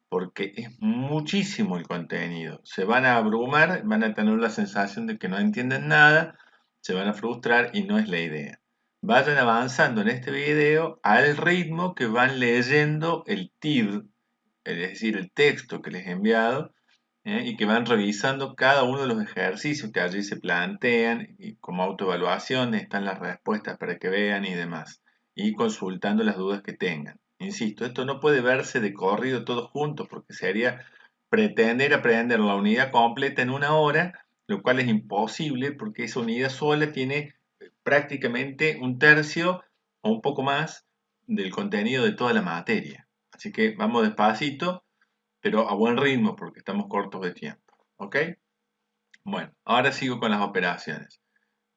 porque es muchísimo el contenido. Se van a abrumar, van a tener la sensación de que no entienden nada, se van a frustrar y no es la idea. Vayan avanzando en este video al ritmo que van leyendo el TID, es decir, el texto que les he enviado, y que van revisando cada uno de los ejercicios que allí se plantean y como autoevaluación están las respuestas para que vean y demás, y consultando las dudas que tengan. Insisto, esto no puede verse de corrido todos juntos porque sería pretender aprender la unidad completa en una hora, lo cual es imposible porque esa unidad sola tiene prácticamente un tercio o un poco más del contenido de toda la materia. Así que vamos despacito, pero a buen ritmo porque estamos cortos de tiempo. ¿Ok? Bueno, ahora sigo con las operaciones.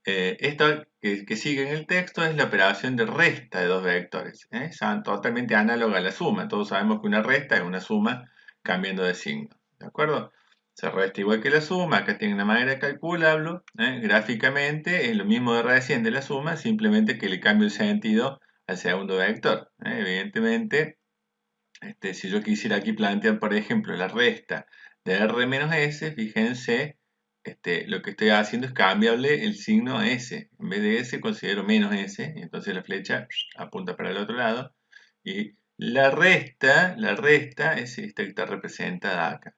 Esta que sigue en el texto es la operación de resta de dos vectores. Son totalmente análoga a la suma. Todos sabemos que una resta es una suma cambiando de signo. ¿De acuerdo? Se resta igual que la suma. Acá tiene una manera de calcularlo. Gráficamente es lo mismo de recién de la suma, simplemente que le cambio el sentido al segundo vector. Evidentemente, si yo quisiera aquí plantear, por ejemplo, la resta de R menos S, fíjense, lo que estoy haciendo es cambiarle el signo a S. En vez de S considero menos S, y entonces la flecha apunta para el otro lado. Y la resta es esta que está representada acá.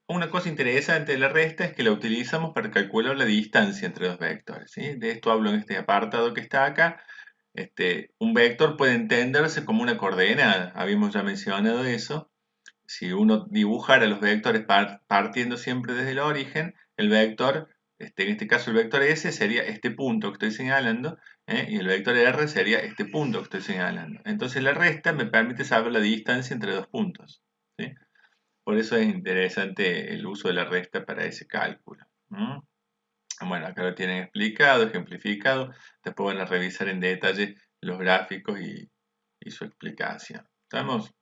Una cosa interesante de la resta es que la utilizamos para calcular la distancia entre dos vectores. ¿Sí? De esto hablo en este apartado que está acá. Un vector puede entenderse como una coordenada. Habíamos ya mencionado eso. Si uno dibujara los vectores partiendo siempre desde el origen, el vector, en este caso el vector S sería este punto que estoy señalando, y el vector R sería este punto que estoy señalando. Entonces la resta me permite saber la distancia entre dos puntos. ¿Sí? Por eso es interesante el uso de la resta para ese cálculo. Bueno, acá lo tienen explicado, ejemplificado. Después van a revisar en detalle los gráficos y su explicación. ¿Estamos?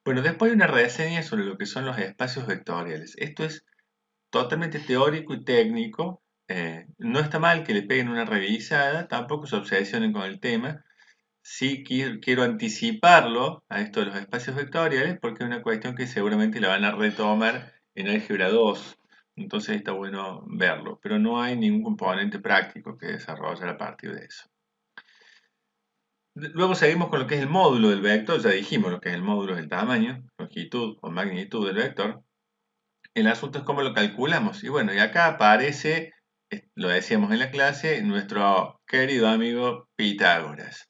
Bueno, después hay una reseña sobre lo que son los espacios vectoriales. Esto es totalmente teórico y técnico. No está mal que le peguen una revisada, tampoco se obsesionen con el tema. Sí quiero anticiparlo a esto de los espacios vectoriales porque es una cuestión que seguramente la van a retomar en álgebra 2. Entonces está bueno verlo, pero no hay ningún componente práctico que desarrollar a partir de eso. Luego seguimos con lo que es el módulo del vector. Ya dijimos lo que es el módulo, es el tamaño, longitud o magnitud del vector. El asunto es cómo lo calculamos. Y bueno, y acá aparece, lo decíamos en la clase, nuestro querido amigo Pitágoras.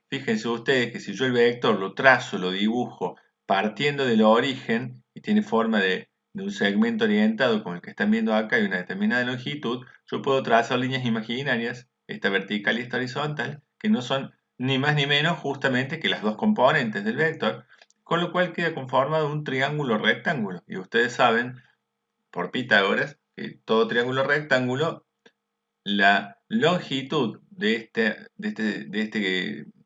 Fíjense ustedes que si yo el vector lo trazo, lo dibujo partiendo del origen y tiene forma de un segmento orientado como el que están viendo acá y una determinada longitud, yo puedo trazar líneas imaginarias, esta vertical y esta horizontal, que no son ni más ni menos justamente que las dos componentes del vector, con lo cual queda conformado un triángulo rectángulo. Y ustedes saben, por Pitágoras, que todo triángulo rectángulo, la longitud de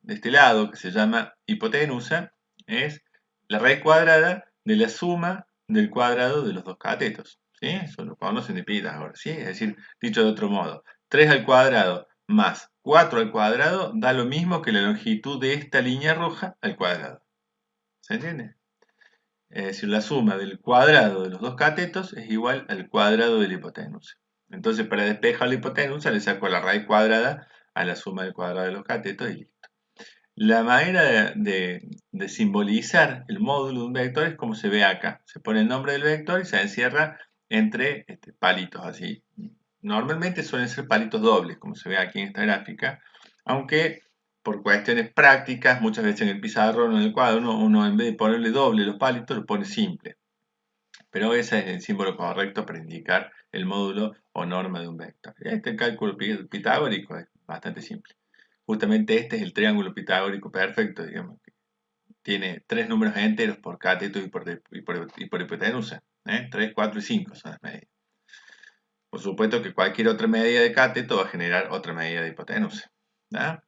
este lado, que se llama hipotenusa, es la raíz cuadrada de la suma del cuadrado de los dos catetos. ¿Sí? Eso lo conocen de Pitágoras. ¿Sí? Es decir, dicho de otro modo, 3 al cuadrado más 4 al cuadrado da lo mismo que la longitud de esta línea roja al cuadrado. ¿Se entiende? Es decir, la suma del cuadrado de los dos catetos es igual al cuadrado de la hipotenusa. Entonces, para despejar la hipotenusa le saco la raíz cuadrada a la suma del cuadrado de los catetos y listo. La manera de simbolizar el módulo de un vector es como se ve acá. Se pone el nombre del vector y se encierra entre palitos así. Normalmente suelen ser palitos dobles, como se ve aquí en esta gráfica, aunque por cuestiones prácticas, muchas veces en el pizarrón o en el cuadro, uno en vez de ponerle doble los palitos, lo pone simple. Pero ese es el símbolo correcto para indicar el módulo o norma de un vector. Este cálculo pitagórico es bastante simple. Justamente este es el triángulo pitagórico perfecto, digamos, que tiene 3 números enteros por cateto y por hipotenusa. 3, 4 y 5 son las medidas. Por supuesto que cualquier otra medida de cateto va a generar otra medida de hipotenusa.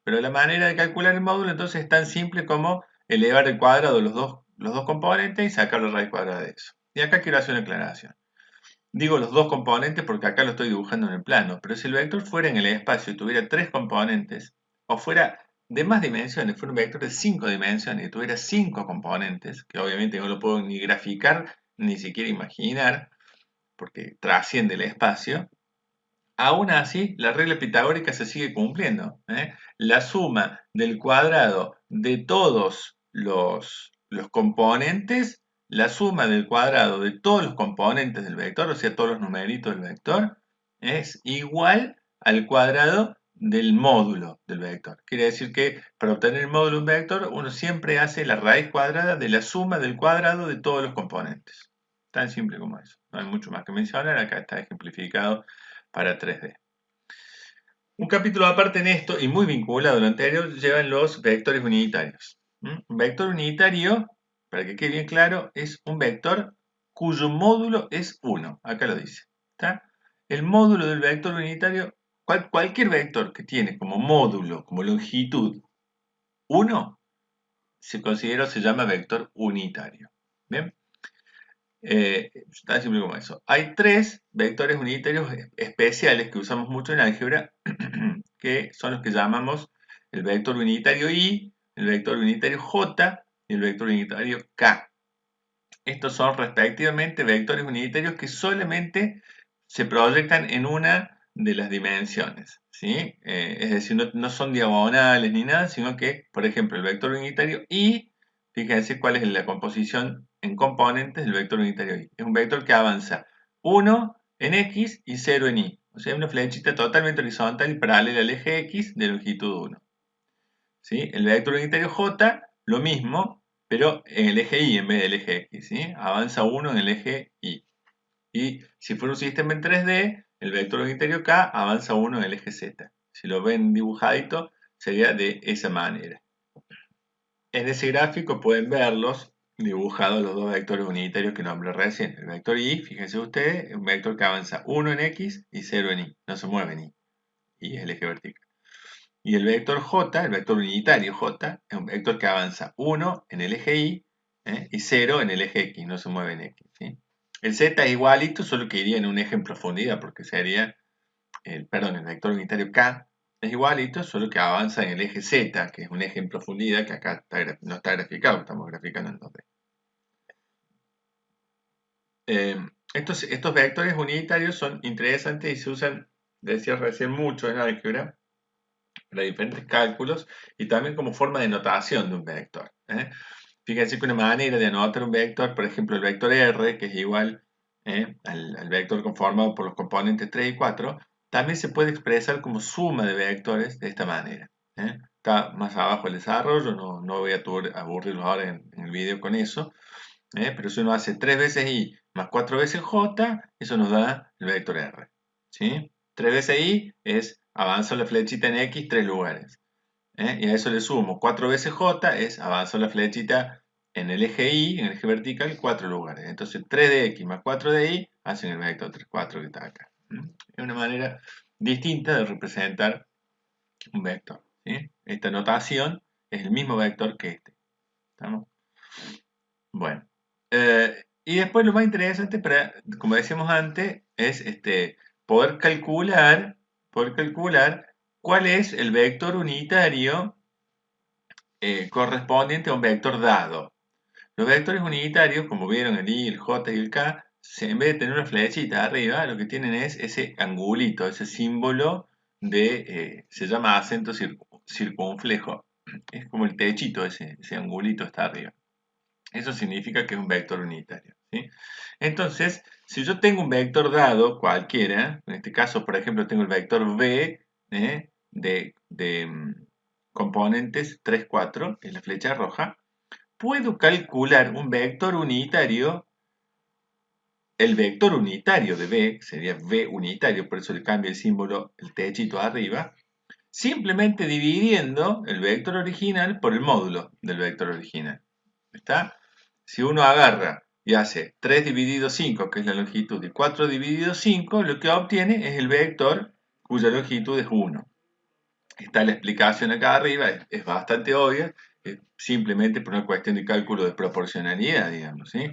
Pero la manera de calcular el módulo entonces es tan simple como elevar el cuadrado de los dos componentes y sacar la raíz cuadrada de eso. Y acá quiero hacer una aclaración. Digo los dos componentes porque acá lo estoy dibujando en el plano, pero si el vector fuera en el espacio y tuviera 3 componentes, o fuera de más dimensiones, fuera un vector de 5 dimensiones y tuviera 5 componentes, que obviamente no lo puedo ni graficar, ni siquiera imaginar, porque trasciende el espacio, aún así la regla pitagórica se sigue cumpliendo. La suma del cuadrado de todos los componentes, la suma del cuadrado de todos los componentes del vector, o sea, todos los numeritos del vector, es igual al cuadrado del módulo del vector. Quiere decir que para obtener el módulo de un vector, uno siempre hace la raíz cuadrada de la suma del cuadrado de todos los componentes. Tan simple como eso. No hay mucho más que mencionar. Acá está ejemplificado para 3D. Un capítulo aparte en esto, y muy vinculado a lo anterior, llevan los vectores unitarios. Un vector unitario, para que quede bien claro, es un vector cuyo módulo es 1. Acá lo dice. ¿Está? El módulo del vector unitario, cualquier vector que tiene como módulo, como longitud 1, se considera o se llama vector unitario. ¿Bien? Tan simple como eso. Hay 3 vectores unitarios especiales que usamos mucho en álgebra, que son los que llamamos el vector unitario I, el vector unitario J y el vector unitario K. Estos son respectivamente vectores unitarios que solamente se proyectan en una de las dimensiones, ¿sí? Es decir, no son diagonales ni nada, sino que, por ejemplo, el vector unitario I, fíjense cuál es la composición en componentes del vector unitario I. Es un vector que avanza 1 en X y 0 en Y. O sea, una flechita totalmente horizontal y paralela al eje X de longitud 1. ¿Sí? El vector unitario J, lo mismo, pero en el eje Y en vez del eje X. ¿Sí? Avanza 1 en el eje Y. Y si fuera un sistema en 3D, el vector unitario K avanza 1 en el eje Z. Si lo ven dibujadito, sería de esa manera. En ese gráfico pueden verlos dibujados los dos vectores unitarios que nombré recién. El vector Y, fíjense ustedes, es un vector que avanza 1 en X y 0 en Y. No se mueve en Y. Y es el eje vertical. Y el vector J, el vector unitario J, es un vector que avanza 1 en el eje Y y 0 en el eje X, no se mueve en X. ¿Sí? El Z es igualito, solo que iría en un eje en profundidad, porque sería, el vector unitario K es igualito, solo que avanza en el eje Z, que es un eje en profundidad, que acá no está graficado, estamos graficando en 2D. Estos vectores unitarios son interesantes y se usan, decía recién, mucho en álgebra, para diferentes cálculos y también como forma de notación de un vector. Fíjense que una manera de anotar un vector, por ejemplo el vector R, que es igual al vector conformado por los componentes 3 y 4, también se puede expresar como suma de vectores de esta manera. Está más abajo el desarrollo, no voy a aburrirlos ahora en el video con eso, pero si uno hace 3 veces I más 4 veces J, eso nos da el vector R. ¿Sí? 3 veces I es avanzo la flechita en X 3 lugares. Y a eso le sumo 4 veces J, es avanzo la flechita en el eje Y, en el eje vertical, 4 lugares. Entonces 3 de X más 4 de Y hacen el vector 3, 4 que está acá. Es una manera distinta de representar un vector. ¿Sí? Esta notación es el mismo vector que este. ¿Estamos? Bueno. Y después lo más interesante, como decíamos antes, es poder calcular cuál es el vector unitario correspondiente a un vector dado. Los vectores unitarios, como vieron el I, el J y el K, en vez de tener una flechita arriba, lo que tienen es ese angulito, ese símbolo se llama acento circunflejo. Es como el techito, ese angulito está arriba. Eso significa que es un vector unitario. ¿Sí? Entonces, si yo tengo un vector dado, cualquiera, en este caso, por ejemplo, tengo el vector V de componentes 3, 4, es la flecha roja, puedo calcular un vector unitario, el vector unitario de V, sería V unitario, por eso le cambio el símbolo, el techito arriba, simplemente dividiendo el vector original por el módulo del vector original. ¿Está? Si uno agarra y hace 3 dividido 5, que es la longitud, y 4 dividido 5, lo que obtiene es el vector cuya longitud es 1. Está la explicación acá arriba, es bastante obvia, es simplemente por una cuestión de cálculo de proporcionalidad, digamos. ¿Sí?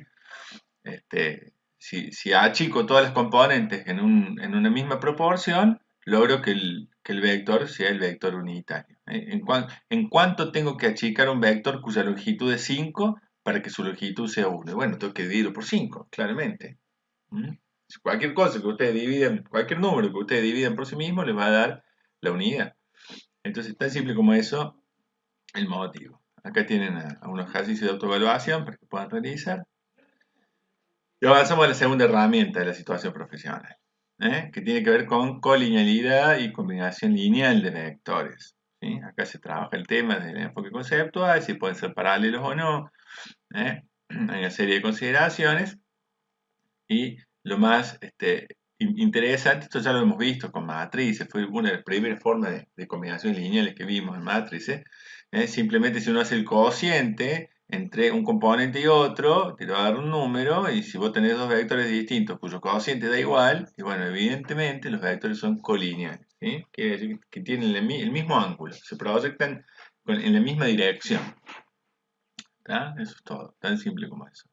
Si achico todas las componentes en una misma proporción, logro que el vector sea el vector unitario. ¿En cuánto tengo que achicar un vector cuya longitud es 5 para que su longitud sea 1? Bueno, tengo que dividirlo por 5, claramente. Cualquier cosa que ustedes dividan, cualquier número que ustedes dividan por sí mismo, les va a dar la unidad. Entonces, tan simple como eso, el motivo. Acá tienen a unos ejercicios de autoevaluación para que puedan realizar. Y avanzamos a la segunda herramienta de la situación profesional. que tiene que ver con colinealidad y combinación lineal de vectores. ¿Sí? Acá se trabaja el tema del enfoque conceptual, si pueden ser paralelos o no. Hay una serie de consideraciones. Y lo más interesante, esto ya lo hemos visto con matrices, fue una de las primeras formas de combinaciones lineales que vimos en matrices. Simplemente si uno hace el cociente entre un componente y otro, te va a dar un número, y si vos tenés dos vectores distintos cuyo cociente da igual, y bueno, evidentemente los vectores son colineales, ¿sí? Quiere decir que tienen el mismo ángulo, se proyectan en la misma dirección. ¿Tá? Eso es todo, tan simple como eso.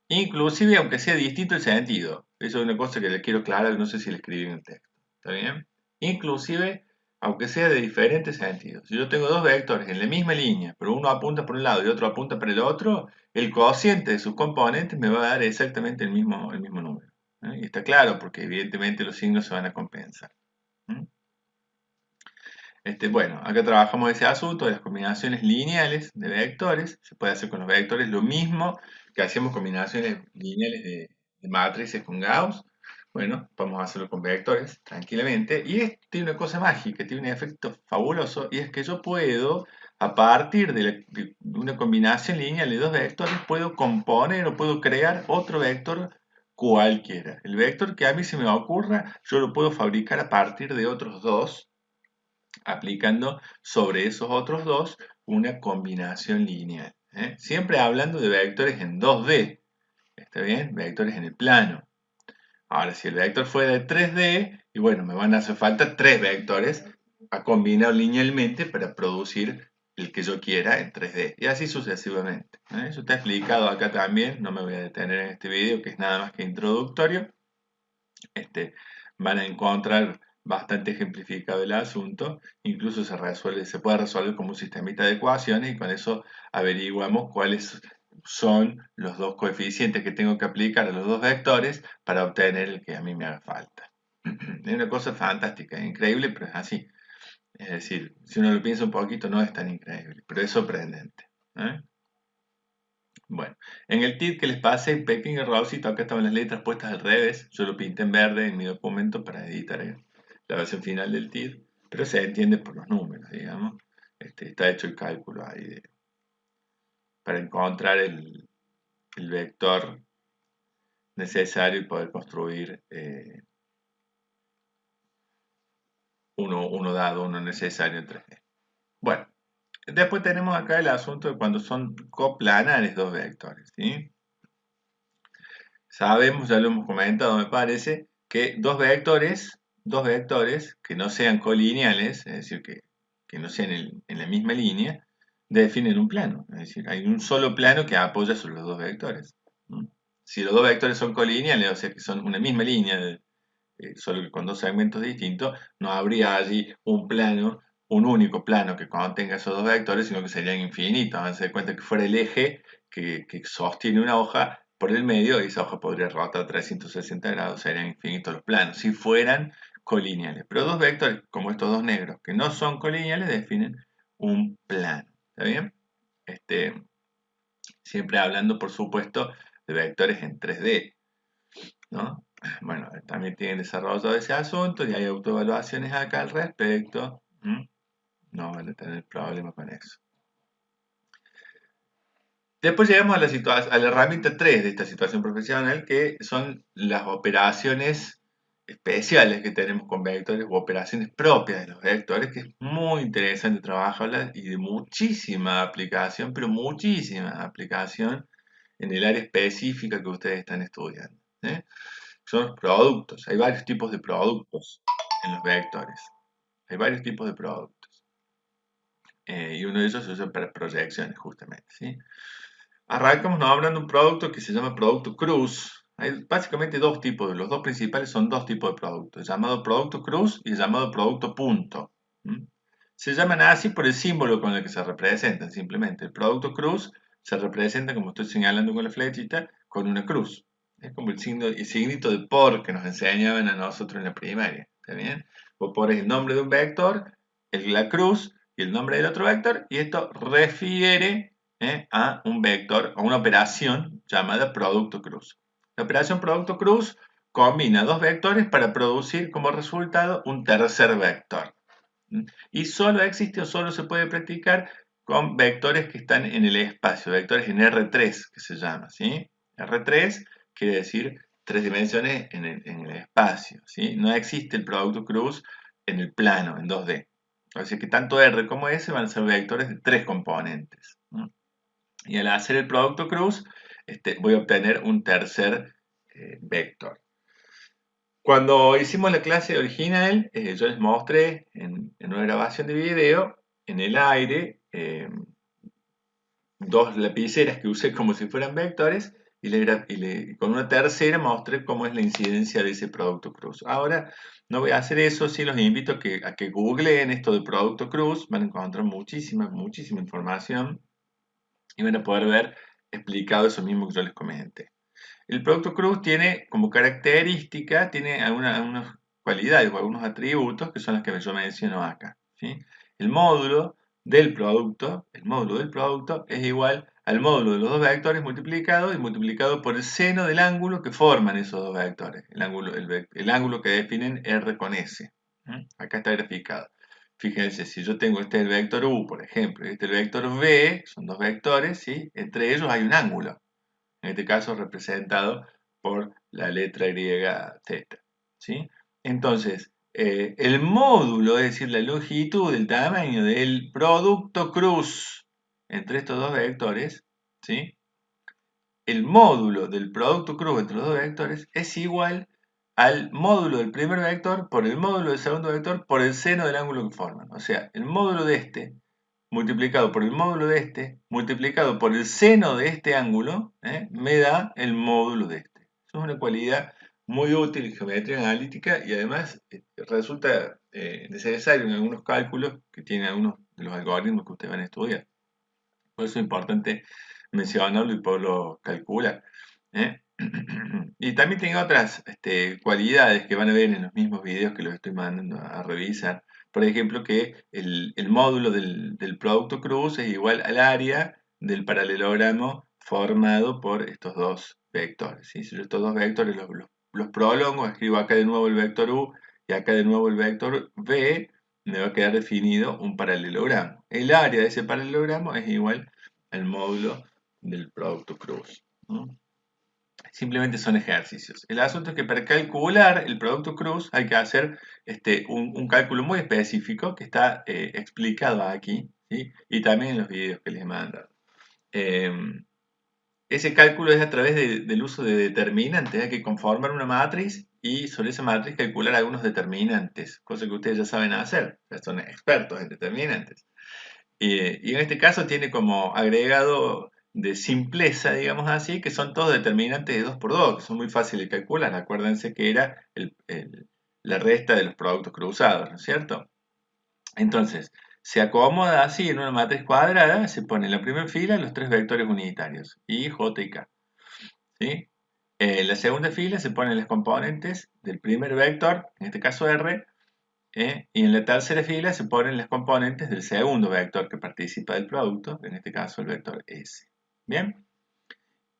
Inclusive aunque sea distinto el sentido. Eso es una cosa que le quiero aclarar, no sé si le escribí en el texto. ¿Está bien? Inclusive aunque sea de diferentes sentidos. Si yo tengo dos vectores en la misma línea, pero uno apunta por un lado y otro apunta por el otro, el cociente de sus componentes me va a dar exactamente el mismo número. Y está claro, porque evidentemente los signos se van a compensar. Bueno, acá trabajamos ese asunto de las combinaciones lineales de vectores. Se puede hacer con los vectores lo mismo que hacemos combinaciones lineales de matrices con Gauss. Bueno, vamos a hacerlo con vectores tranquilamente. Y tiene una cosa mágica, tiene un efecto fabuloso, y es que yo puedo, a partir de una combinación lineal de dos vectores, puedo componer o puedo crear otro vector cualquiera. El vector que a mí se me ocurra, yo lo puedo fabricar a partir de otros dos, aplicando sobre esos otros dos una combinación lineal. Siempre hablando de vectores en 2D, ¿está bien? Vectores en el plano. Ahora, si el vector fuera de 3D, y bueno, me van a hacer falta tres vectores a combinar linealmente para producir el que yo quiera en 3D, y así sucesivamente. Eso está explicado acá también, no me voy a detener en este video, que es nada más que introductorio. Van a encontrar bastante ejemplificado el asunto, incluso se puede resolver como un sistemita de ecuaciones, y con eso averiguamos cuáles son los dos coeficientes que tengo que aplicar a los dos vectores para obtener el que a mí me haga falta. Es una cosa fantástica, increíble, pero es así. Es decir, si uno lo piensa un poquito, no es tan increíble, pero es sorprendente. Bueno, en el TID que les pasé, pequeño errorcito, acá estaban las letras puestas al revés. Yo lo pinté en verde en mi documento para editar la versión final del TID, pero se entiende por los números, digamos. Está hecho el cálculo ahí para encontrar el vector necesario y poder construir uno dado, uno necesario en 3D. Bueno, después tenemos acá el asunto de cuando son coplanares dos vectores, ¿sí? Sabemos, ya lo hemos comentado, me parece, que dos vectores que no sean colineales, es decir, que no sean en la misma línea, definen un plano. Es decir, hay un solo plano que apoya sobre los dos vectores. Si los dos vectores son colineales, o sea que son una misma línea, solo que con dos segmentos distintos, no habría allí un plano, un único plano que contenga esos dos vectores, sino que serían infinitos. Háganse cuenta que fuera el eje que sostiene una hoja por el medio, y esa hoja podría rotar 360 grados, serían infinitos los planos, si fueran colineales. Pero dos vectores, como estos dos negros, que no son colineales, definen un plano. ¿Está bien? Siempre hablando, por supuesto, de vectores en 3D, ¿no? Bueno, también tienen desarrollado ese asunto y hay autoevaluaciones acá al respecto. No van a tener problema con eso. Después llegamos a la herramienta 3 de esta situación profesional, que son las operaciones especiales que tenemos con vectores, u operaciones propias de los vectores, que es muy interesante trabajarlas y de muchísima aplicación, pero muchísima aplicación en el área específica que ustedes están estudiando. Son los productos. Hay varios tipos de productos en los vectores. Hay varios tipos de productos. Y uno de ellos se usa para proyecciones, justamente. ¿Sí? Arrancamos hablando de un producto que se llama producto cruz. Hay básicamente dos tipos, los dos principales son dos tipos de productos, el llamado producto cruz y el llamado producto punto. Se llaman así por el símbolo con el que se representan, simplemente. El producto cruz se representa, como estoy señalando con la flechita, con una cruz. Es como el signito de por que nos enseñaban a nosotros en la primaria. ¿Está bien? Vos pones el nombre de un vector, la cruz y el nombre del otro vector, y esto refiere a un vector, a una operación llamada producto cruz. La operación producto cruz combina dos vectores para producir como resultado un tercer vector. Y solo existe o solo se puede practicar con vectores que están en el espacio, vectores en R3 que se llama, ¿sí? R3 quiere decir 3 dimensiones en el espacio, ¿sí? No existe el producto cruz en el plano, en 2D. Así que tanto R como S van a ser vectores de 3 componentes. Y al hacer el producto cruz, voy a obtener un tercer vector. Cuando hicimos la clase original, yo les mostré en una grabación de video, en el aire, dos lapiceras que usé como si fueran vectores y con una tercera mostré cómo es la incidencia de ese producto cruz. Ahora no voy a hacer eso, sí los invito a que googleen esto de producto cruz, van a encontrar muchísima información y van a poder ver explicado eso mismo que yo les comenté. El producto cruz tiene como característica, tiene algunas cualidades o algunos atributos que son las que yo menciono acá, ¿sí? El módulo del producto es igual al módulo de los dos vectores multiplicado por el seno del ángulo que forman esos dos vectores, el ángulo que definen R con S. Acá está graficado. Fíjense, si yo tengo el vector U, por ejemplo, y el vector V, son dos vectores, ¿sí? Entre ellos hay un ángulo. En este caso representado por la letra griega θ, ¿sí? Entonces, el módulo, es decir, la longitud, el tamaño del producto cruz entre estos dos vectores, ¿sí? El módulo del producto cruz entre los dos vectores es igual al módulo del primer vector por el módulo del segundo vector por el seno del ángulo que forman. O sea, el módulo de este multiplicado por el módulo de este, multiplicado por el seno de este ángulo, me da el módulo de este. Eso es una cualidad muy útil en geometría analítica y además resulta necesario en algunos cálculos que tienen algunos de los algoritmos que ustedes van a estudiar. Por eso es importante mencionarlo y poderlo calcular. Y también tiene otras cualidades que van a ver en los mismos videos que los estoy mandando a revisar. Por ejemplo, que el módulo del producto cruz es igual al área del paralelogramo formado por estos dos vectores. ¿Sí? Si yo estos dos vectores los prolongo, escribo acá de nuevo el vector U y acá de nuevo el vector V, me va a quedar definido un paralelogramo. El área de ese paralelogramo es igual al módulo del producto cruz. Simplemente son ejercicios. El asunto es que para calcular el producto cruz hay que hacer un cálculo muy específico que está explicado aquí, ¿sí? Y también en los videos que les he mandado. Ese cálculo es a través del uso de determinantes. Hay que conformar una matriz y sobre esa matriz calcular algunos determinantes, cosa que ustedes ya saben hacer, ya son expertos en determinantes. Y en este caso tiene como agregado de simpleza, digamos así, que son todos determinantes de 2 por 2, que son muy fáciles de calcular. Acuérdense que era la resta de los productos cruzados, ¿no es cierto? Entonces, se acomoda así en una matriz cuadrada, se pone en la primera fila los tres vectores unitarios, I, J y K. ¿Sí? En la segunda fila se ponen los componentes del primer vector, en este caso R, y en la tercera fila se ponen los componentes del segundo vector que participa del producto, en este caso el vector S. ¿Bien?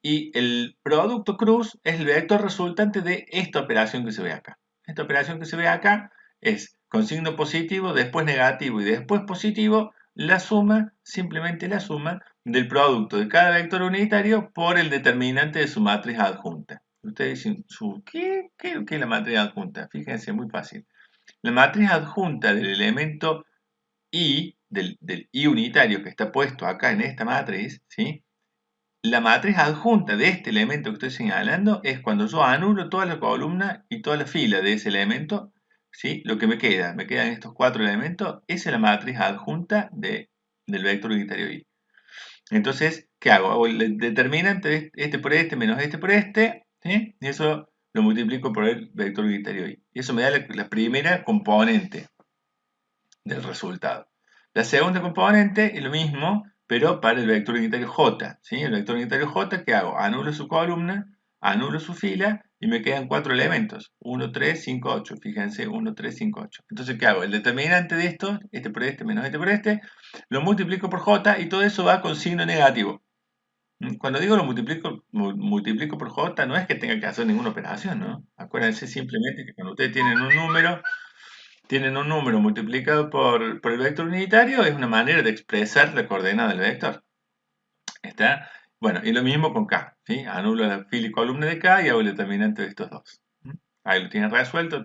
Y el producto cruz es el vector resultante de esta operación que se ve acá. Esta operación que se ve acá es con signo positivo, después negativo y después positivo, la suma, simplemente la suma del producto de cada vector unitario por el determinante de su matriz adjunta. Ustedes dicen, ¿qué es la matriz adjunta? Fíjense, muy fácil. La matriz adjunta del elemento I, del I unitario que está puesto acá en esta matriz, ¿sí? La matriz adjunta de este elemento que estoy señalando es cuando yo anulo toda la columna y toda la fila de ese elemento, ¿sí? Lo que me quedan estos 4 elementos, esa es la matriz adjunta del vector unitario I. Entonces, ¿qué hago? Hago el determinante este por este menos este por este, ¿sí? Y eso lo multiplico por el vector unitario I. Y eso me da la primera componente del resultado. La segunda componente es lo mismo, pero para el vector unitario J. ¿Sí? El vector unitario J, ¿qué hago? Anulo su columna, anulo su fila y me quedan 4 elementos. 1, 3, 5, 8. Fíjense, 1, 3, 5, 8. Entonces, ¿qué hago? El determinante de esto, este por este menos este por este, lo multiplico por J y todo eso va con signo negativo. Cuando digo lo multiplico por j, no es que tenga que hacer ninguna operación, ¿no? Acuérdense simplemente que cuando ustedes tienen un número multiplicado por el vector unitario, es una manera de expresar la coordenada del vector. ¿Está? Bueno, y lo mismo con k, ¿sí? Anulo la fila y columna de k y hago el determinante de estos dos. Ahí lo tienen resuelto,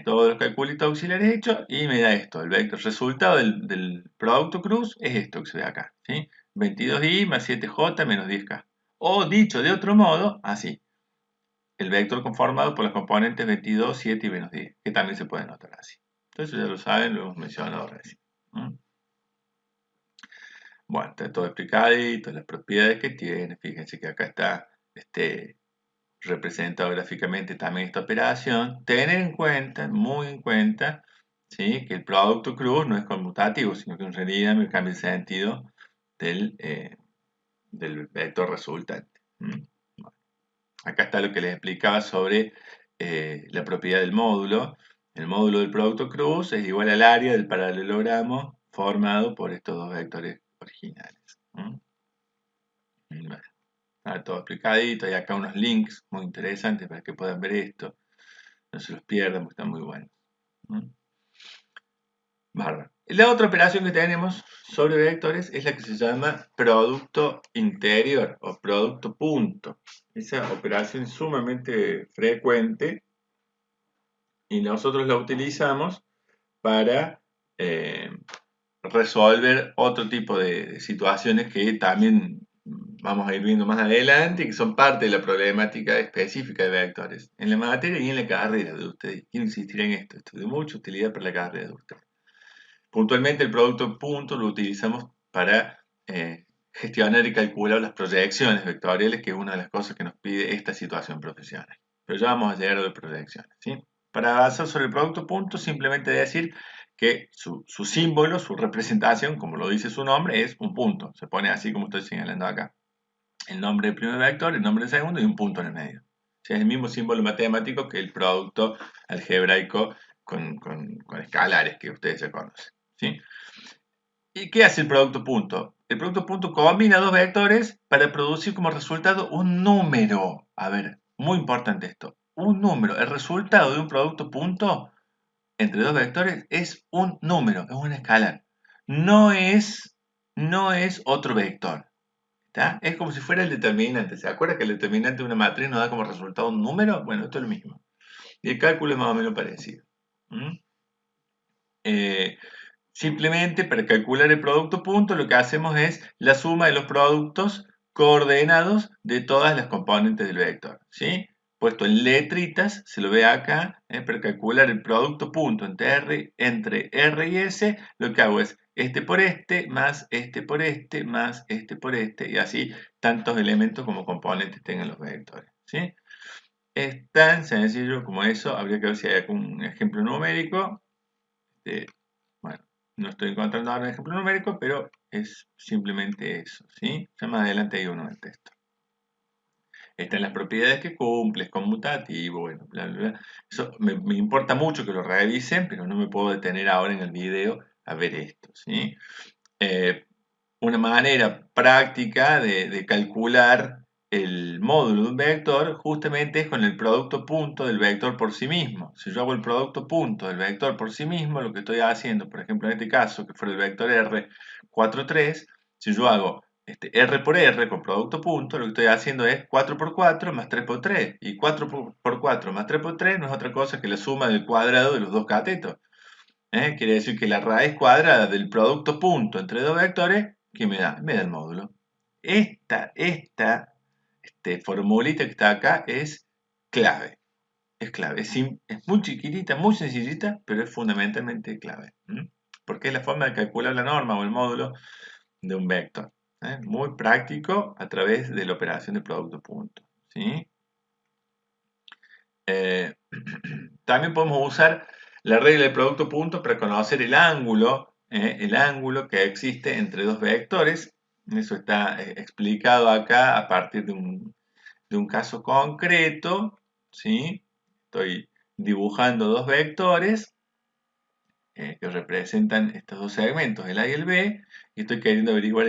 todos los calculitos auxiliares hechos y me da esto, el vector resultado del producto cruz es esto que se ve acá, ¿sí? 22i más 7j menos 10k. O dicho de otro modo, así, el vector conformado por las componentes 22, 7 y menos 10, que también se puede notar así. Entonces ya lo saben, lo hemos mencionado recién. Bueno, está todo explicadito, las propiedades que tiene. Fíjense que acá está representado gráficamente también esta operación. Tener en cuenta, muy en cuenta, ¿sí? Que el producto cruz no es conmutativo, sino que en realidad me cambia el sentido del vector resultante. Bueno, acá está lo que les explicaba sobre la propiedad del módulo. El módulo del producto cruz es igual al área del paralelogramo formado por estos dos vectores originales. Bueno, está todo explicadito. Hay acá unos links muy interesantes para que puedan ver esto. No se los pierdan porque están muy buenos. Bárbaro. La otra operación que tenemos sobre vectores es la que se llama producto interior o producto punto. Esa operación es sumamente frecuente y nosotros la utilizamos para resolver otro tipo de situaciones que también vamos a ir viendo más adelante y que son parte de la problemática específica de vectores en la materia y en la carrera de ustedes. Quiero insistir en esto, esto es de mucha utilidad para la carrera de ustedes. Puntualmente el producto punto lo utilizamos para gestionar y calcular las proyecciones vectoriales, que es una de las cosas que nos pide esta situación profesional. Pero ya vamos a llegar a las proyecciones, ¿sí? Para avanzar sobre el producto punto, simplemente decir que su símbolo, su representación, como lo dice su nombre, es un punto. Se pone así como estoy señalando acá. El nombre del primer vector, el nombre del segundo y un punto en el medio. O sea, es el mismo símbolo matemático que el producto algebraico con escalares que ustedes ya conocen. ¿Sí? ¿Y qué hace el producto punto? El producto punto combina dos vectores para producir como resultado un número. A ver, muy importante esto. Un número. El resultado de un producto punto entre dos vectores es un número, es un escalar. No es, no es otro vector. ¿Está? Es como si fuera el determinante. ¿Se acuerda que el determinante de una matriz nos da como resultado un número? Bueno, esto es lo mismo. Y el cálculo es más o menos parecido. Simplemente para calcular el producto punto lo que hacemos es la suma de los productos coordenados de todas las componentes del vector, ¿sí? Puesto en letritas, se lo ve acá, para calcular el producto punto entre R y S, lo que hago es este por este, más este por este, más este por este, y así tantos elementos como componentes tengan los vectores, ¿sí? Es tan sencillo como eso, habría que ver si hay algún ejemplo numérico. Bueno, no estoy encontrando ahora un ejemplo numérico, pero es simplemente eso, ¿sí? Ya más adelante hay uno en el texto. Están las propiedades que cumple, es conmutativo, bueno, bla, bla, bla. Eso me importa mucho que lo revisen, pero no me puedo detener ahora en el video a ver esto, ¿sí? Una manera práctica de calcular el módulo de un vector justamente es con el producto punto del vector por sí mismo. Si yo hago el producto punto del vector por sí mismo, lo que estoy haciendo, por ejemplo en este caso, que fuera el vector R 4, 3, si yo hago R por R con producto punto, lo que estoy haciendo es 4 por 4 más 3 por 3. Y 4 por 4 más 3 por 3 no es otra cosa que la suma del cuadrado de los dos catetos. Quiere decir que la raíz cuadrada del producto punto entre dos vectores, ¿qué me da? Me da el módulo. Esta formulita que está acá es clave. Es clave. Es muy chiquitita, muy sencillita, pero es fundamentalmente clave. Porque es la forma de calcular la norma o el módulo de un vector. Muy práctico a través de la operación de producto punto. ¿Sí? También podemos usar la regla del producto punto para conocer el ángulo que existe entre dos vectores. Eso está explicado acá a partir de un caso concreto. ¿Sí? Estoy dibujando dos vectores que representan estos dos segmentos, el A y el B, y estoy queriendo averiguar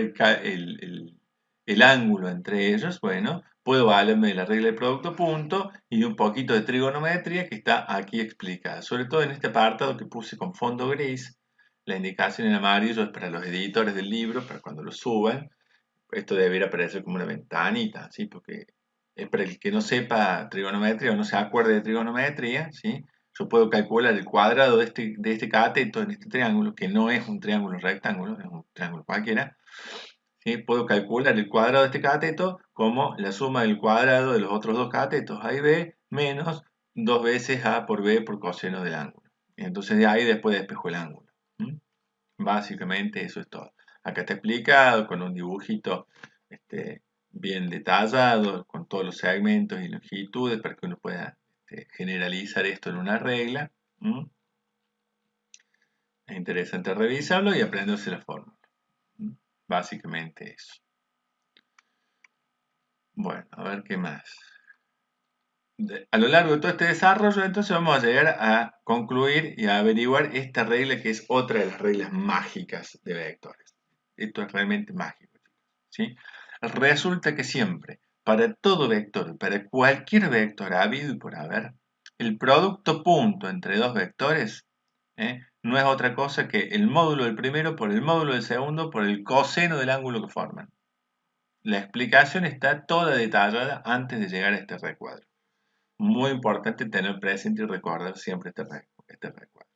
el ángulo entre ellos, bueno, puedo valerme de la regla del producto punto y de un poquito de trigonometría que está aquí explicada. Sobre todo en este apartado que puse con fondo gris, la indicación en amarillo es para los editores del libro, para cuando lo suban. Esto debería aparecer como una ventanita, ¿sí? Porque es para el que no sepa trigonometría o no se acuerde de trigonometría, ¿sí? Yo puedo calcular el cuadrado de este cateto en este triángulo, que no es un triángulo rectángulo, es un triángulo cualquiera, ¿sí? Puedo calcular el cuadrado de este cateto como la suma del cuadrado de los otros dos catetos A y B menos 2 veces A por B por coseno del ángulo. Entonces de ahí después despejo el ángulo. ¿Mm? Básicamente eso es todo. Acá está explicado con un dibujito bien detallado, con todos los segmentos y longitudes para que uno pueda generalizar esto en una regla. ¿Mm? Es interesante revisarlo y aprenderse la fórmula. ¿Mm? Básicamente eso. Bueno, a ver qué más. A lo largo de todo este desarrollo, entonces vamos a llegar a concluir y a averiguar esta regla que es otra de las reglas mágicas de vectores. Esto es realmente mágico, ¿sí? Resulta que siempre, para todo vector, para cualquier vector habido y por haber, el producto punto entre dos vectores no es otra cosa que el módulo del primero por el módulo del segundo por el coseno del ángulo que forman. La explicación está toda detallada antes de llegar a este recuadro. Muy importante tener presente y recordar siempre este recuadro.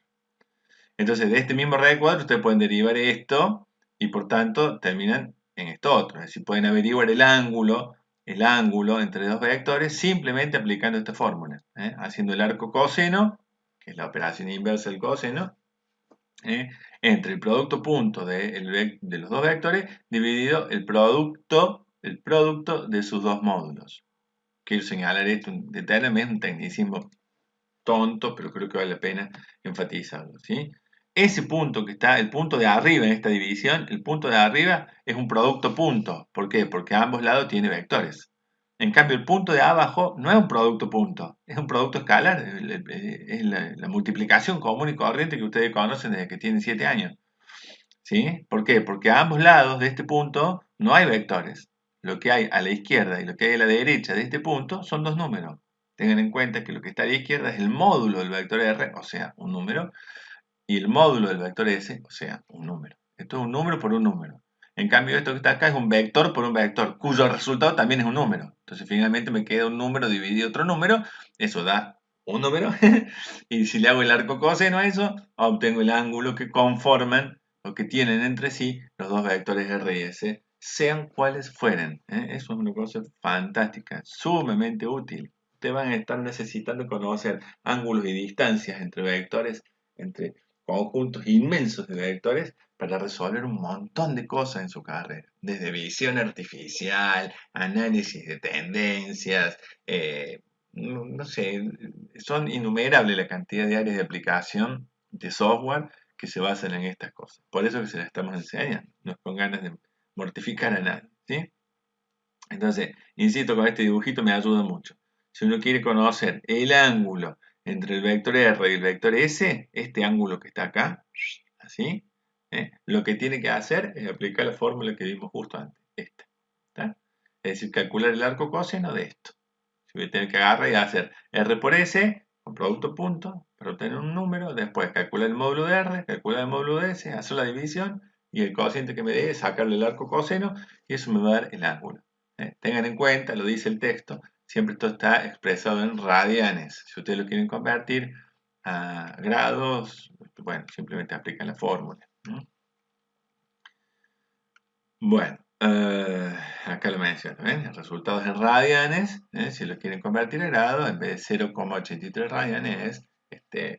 Entonces, de este mismo recuadro, ustedes pueden derivar esto y por tanto terminan en esto otro. Es decir, pueden averiguar el ángulo entre dos vectores simplemente aplicando esta fórmula. Haciendo el arco coseno, que es la operación inversa del coseno, entre el producto punto de los dos vectores dividido el producto de sus dos módulos. Quiero señalar esto, detalladamente es un tecnicismo tonto, pero creo que vale la pena enfatizarlo, ¿sí? Ese punto que está, el punto de arriba en esta división, el punto de arriba es un producto punto. ¿Por qué? Porque a ambos lados tiene vectores. En cambio, el punto de abajo no es un producto punto, es un producto escalar, es la multiplicación común y corriente que ustedes conocen desde que tienen 7 años. ¿Sí? ¿Por qué? Porque a ambos lados de este punto no hay vectores. Lo que hay a la izquierda y lo que hay a la derecha de este punto son dos números. Tengan en cuenta que lo que está a la izquierda es el módulo del vector R, o sea, un número, y el módulo del vector S, o sea, un número. Esto es un número por un número. En cambio, esto que está acá es un vector por un vector, cuyo resultado también es un número. Entonces, finalmente me queda un número dividido otro número, eso da un número, y si le hago el arco coseno a eso, obtengo el ángulo que conforman o que tienen entre sí los dos vectores R y S, sean cuales fueren. Eso es una cosa fantástica, sumamente útil. Ustedes van a estar necesitando conocer ángulos y distancias entre vectores, entre conjuntos inmensos de vectores para resolver un montón de cosas en su carrera, desde visión artificial, análisis de tendencias, no sé, son innumerables la cantidad de áreas de aplicación de software que se basan en estas cosas. Por eso que se las estamos enseñando, no es con ganas de mortificar a nadie, ¿sí? Entonces, insisto, con este dibujito me ayuda mucho. Si uno quiere conocer el ángulo entre el vector R y el vector S, este ángulo que está acá, así, lo que tiene que hacer es aplicar la fórmula que vimos justo antes, esta. ¿Está? Es decir, calcular el arco coseno de esto. Si voy a tener que agarrar y hacer R por S, con producto punto, para obtener un número, después calcular el módulo de R, calcular el módulo de S, hacer la división, y el cociente que me dé, sacarle el arco coseno, y eso me va a dar el ángulo. Tengan en cuenta, lo dice el texto, siempre esto está expresado en radianes. Si ustedes lo quieren convertir a grados, bueno, simplemente aplican la fórmula. Bueno, acá lo menciono, el resultado es en radianes. Si lo quieren convertir a grados, en vez de 0,83 radianes, es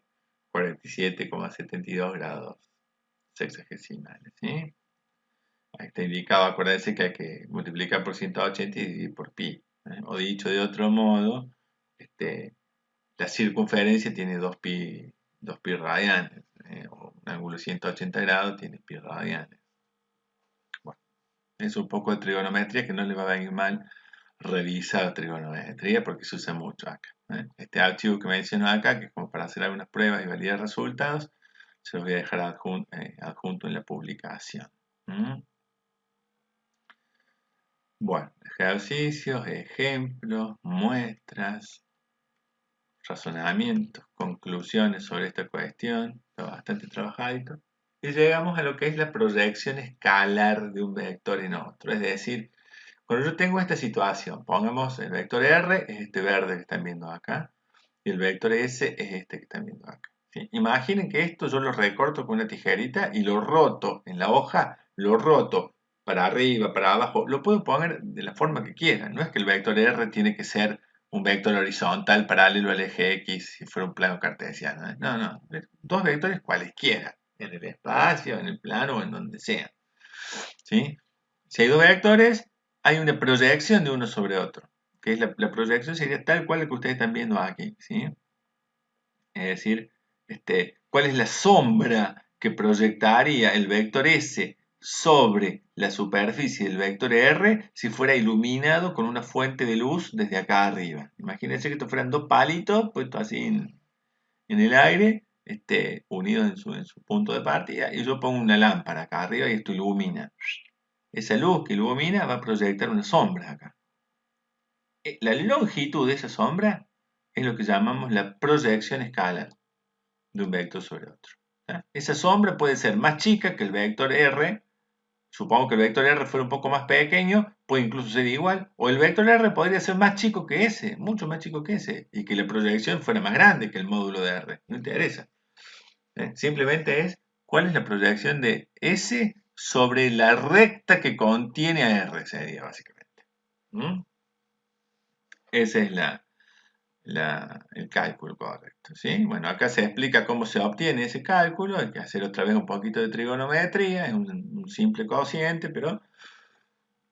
47,72 grados sexagesimales. ¿Sí? Ahí está indicado, acuérdense que hay que multiplicar por 180 y dividir por pi. O dicho de otro modo, la circunferencia tiene 2 pi radianes. O un ángulo de 180 grados tiene pi radianes. Bueno, es un poco de trigonometría que no le va a venir mal revisar trigonometría porque se usa mucho acá. Este archivo que menciono acá, que es como para hacer algunas pruebas y validar resultados, se los voy a dejar adjunto en la publicación. Bueno, ejercicios, ejemplos, muestras, razonamientos, conclusiones sobre esta cuestión, está bastante trabajadito. Y llegamos a lo que es la proyección escalar de un vector en otro. Es decir, cuando yo tengo esta situación, pongamos el vector R, es este verde que están viendo acá, y el vector S es este que están viendo acá. ¿Sí? Imaginen que esto yo lo recorto con una tijerita y lo roto en la hoja, lo roto para arriba, para abajo, lo puedo poner de la forma que quiera. No es que el vector R tiene que ser un vector horizontal paralelo al eje X si fuera un plano cartesiano. No, no, dos vectores cualesquiera, en el espacio, en el plano o en donde sea. ¿Sí? Si hay dos vectores, hay una proyección de uno sobre otro, que es la proyección sería tal cual la que ustedes están viendo aquí, ¿sí? Es decir, cuál es la sombra que proyectaría el vector S sobre la superficie del vector R si fuera iluminado con una fuente de luz desde acá arriba. Imagínense que estos fueran dos palitos puestos así en el aire, unidos en su punto de partida, y yo pongo una lámpara acá arriba y esto ilumina. Esa luz que ilumina va a proyectar una sombra acá. La longitud de esa sombra es lo que llamamos la proyección escalar de un vector sobre otro. Esa sombra puede ser más chica que el vector R. Supongo que el vector R fuera un poco más pequeño, puede incluso ser igual, o el vector R podría ser más chico que ese, mucho más chico que ese, y que la proyección fuera más grande que el módulo de R. No interesa. Simplemente es cuál es la proyección de S sobre la recta que contiene a R, sería básicamente. ¿Mm? Ese es el cálculo correcto, ¿sí? Bueno, acá se explica cómo se obtiene ese cálculo, hay que hacer otra vez un poquito de trigonometría, es un simple cociente, pero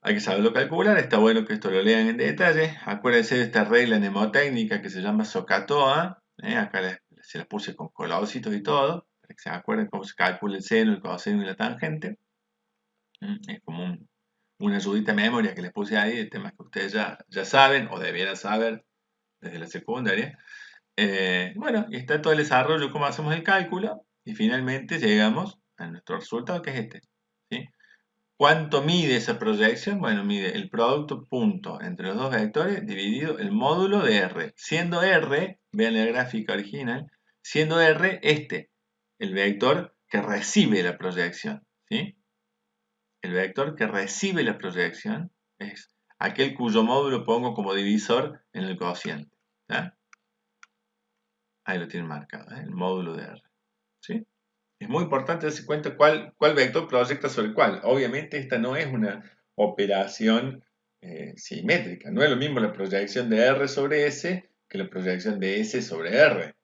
hay que saberlo calcular, está bueno que esto lo lean en detalle. Acuérdense de esta regla mnemotécnica que se llama SOHCAHTOA, acá se las puse con colorcitos y todo, para que se acuerden cómo se calcula el seno, el coseno y la tangente. Es como una ayudita de memoria que les puse ahí, de temas que ustedes ya saben o debieran saber desde la secundaria. Bueno, y está todo el desarrollo, cómo hacemos el cálculo, y finalmente llegamos a nuestro resultado, que es este. ¿Sí? ¿Cuánto mide esa proyección? Bueno, mide el producto punto entre los dos vectores dividido el módulo de R. Siendo R, vean la gráfica original, siendo R el vector que recibe la proyección. ¿Sí? El vector que recibe la proyección es aquel cuyo módulo pongo como divisor en el cociente. ¿Sí? Ahí lo tienen marcado, el módulo de R. ¿Sí? Es muy importante darse cuenta cuál vector proyecta sobre cuál. Obviamente esta no es una operación simétrica. No es lo mismo la proyección de R sobre S que la proyección de S sobre R.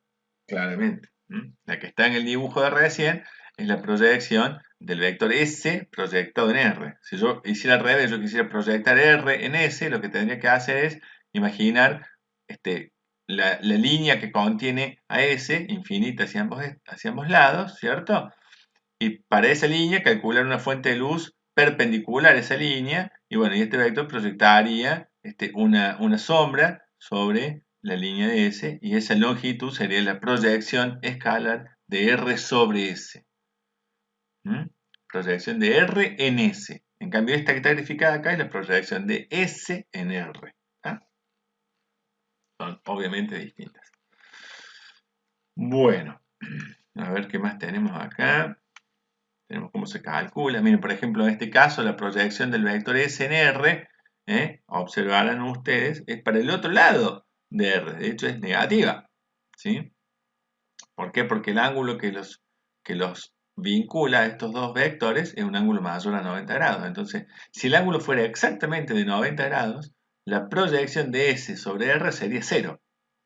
Claramente. La que está en el dibujo de recién es la proyección del vector S proyectado en R. Si yo hiciera al revés, yo quisiera proyectar R en S, lo que tendría que hacer es imaginar la línea que contiene a S, infinita hacia ambos lados, ¿cierto? Y para esa línea calcular una fuente de luz perpendicular a esa línea, y bueno, y este vector proyectaría una sombra sobre la línea de S, y esa longitud sería la proyección escalar de R sobre S. Proyección de R en S. En cambio, esta que está graficada acá es la proyección de S en R. Son obviamente distintas. Bueno, a ver qué más tenemos acá. Tenemos cómo se calcula. Miren, por ejemplo, en este caso, la proyección del vector S en R, observarán ustedes, es para el otro lado de R. De hecho, es negativa. ¿Sí? ¿Por qué? Porque el ángulo que los vincula a estos dos vectores es un ángulo mayor a 90 grados. Entonces, si el ángulo fuera exactamente de 90 grados, la proyección de S sobre R sería 0,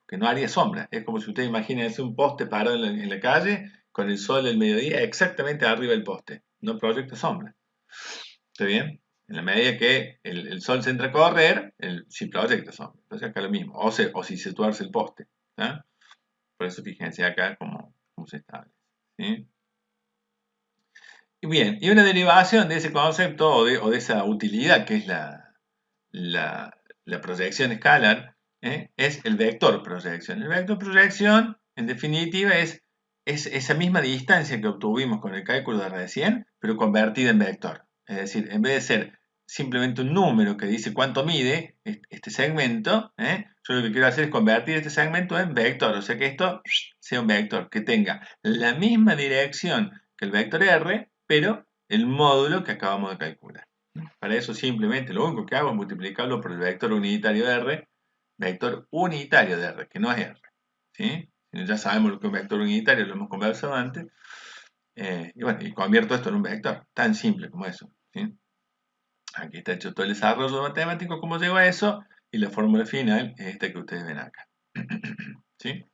que no haría sombra. Es como si ustedes imaginen un poste parado en la calle con el sol del mediodía exactamente arriba del poste. No proyecta sombra. ¿Está bien? En la medida que el sol se entra a correr, sí proyecta sombra. Entonces acá lo mismo. O si se tuerce el poste. ¿Ah? Por eso fíjense acá cómo se establece. ¿Sí? Y bien, y una derivación de ese concepto o de esa utilidad que es la proyección escalar, es el vector proyección. El vector proyección, en definitiva, es esa misma distancia que obtuvimos con el cálculo de recién, pero convertida en vector. Es decir, en vez de ser simplemente un número que dice cuánto mide este segmento, yo lo que quiero hacer es convertir este segmento en vector, o sea que esto sea un vector que tenga la misma dirección que el vector R, pero el módulo que acabamos de calcular. Para eso simplemente lo único que hago es multiplicarlo por el vector unitario de R, que no es R. ¿Sí? Ya sabemos lo que es un vector unitario, lo hemos conversado antes. Y bueno, y convierto esto en un vector, tan simple como eso. ¿Sí? Aquí está hecho todo el desarrollo matemático, cómo llego a eso, y la fórmula final es esta que ustedes ven acá. ¿Sí?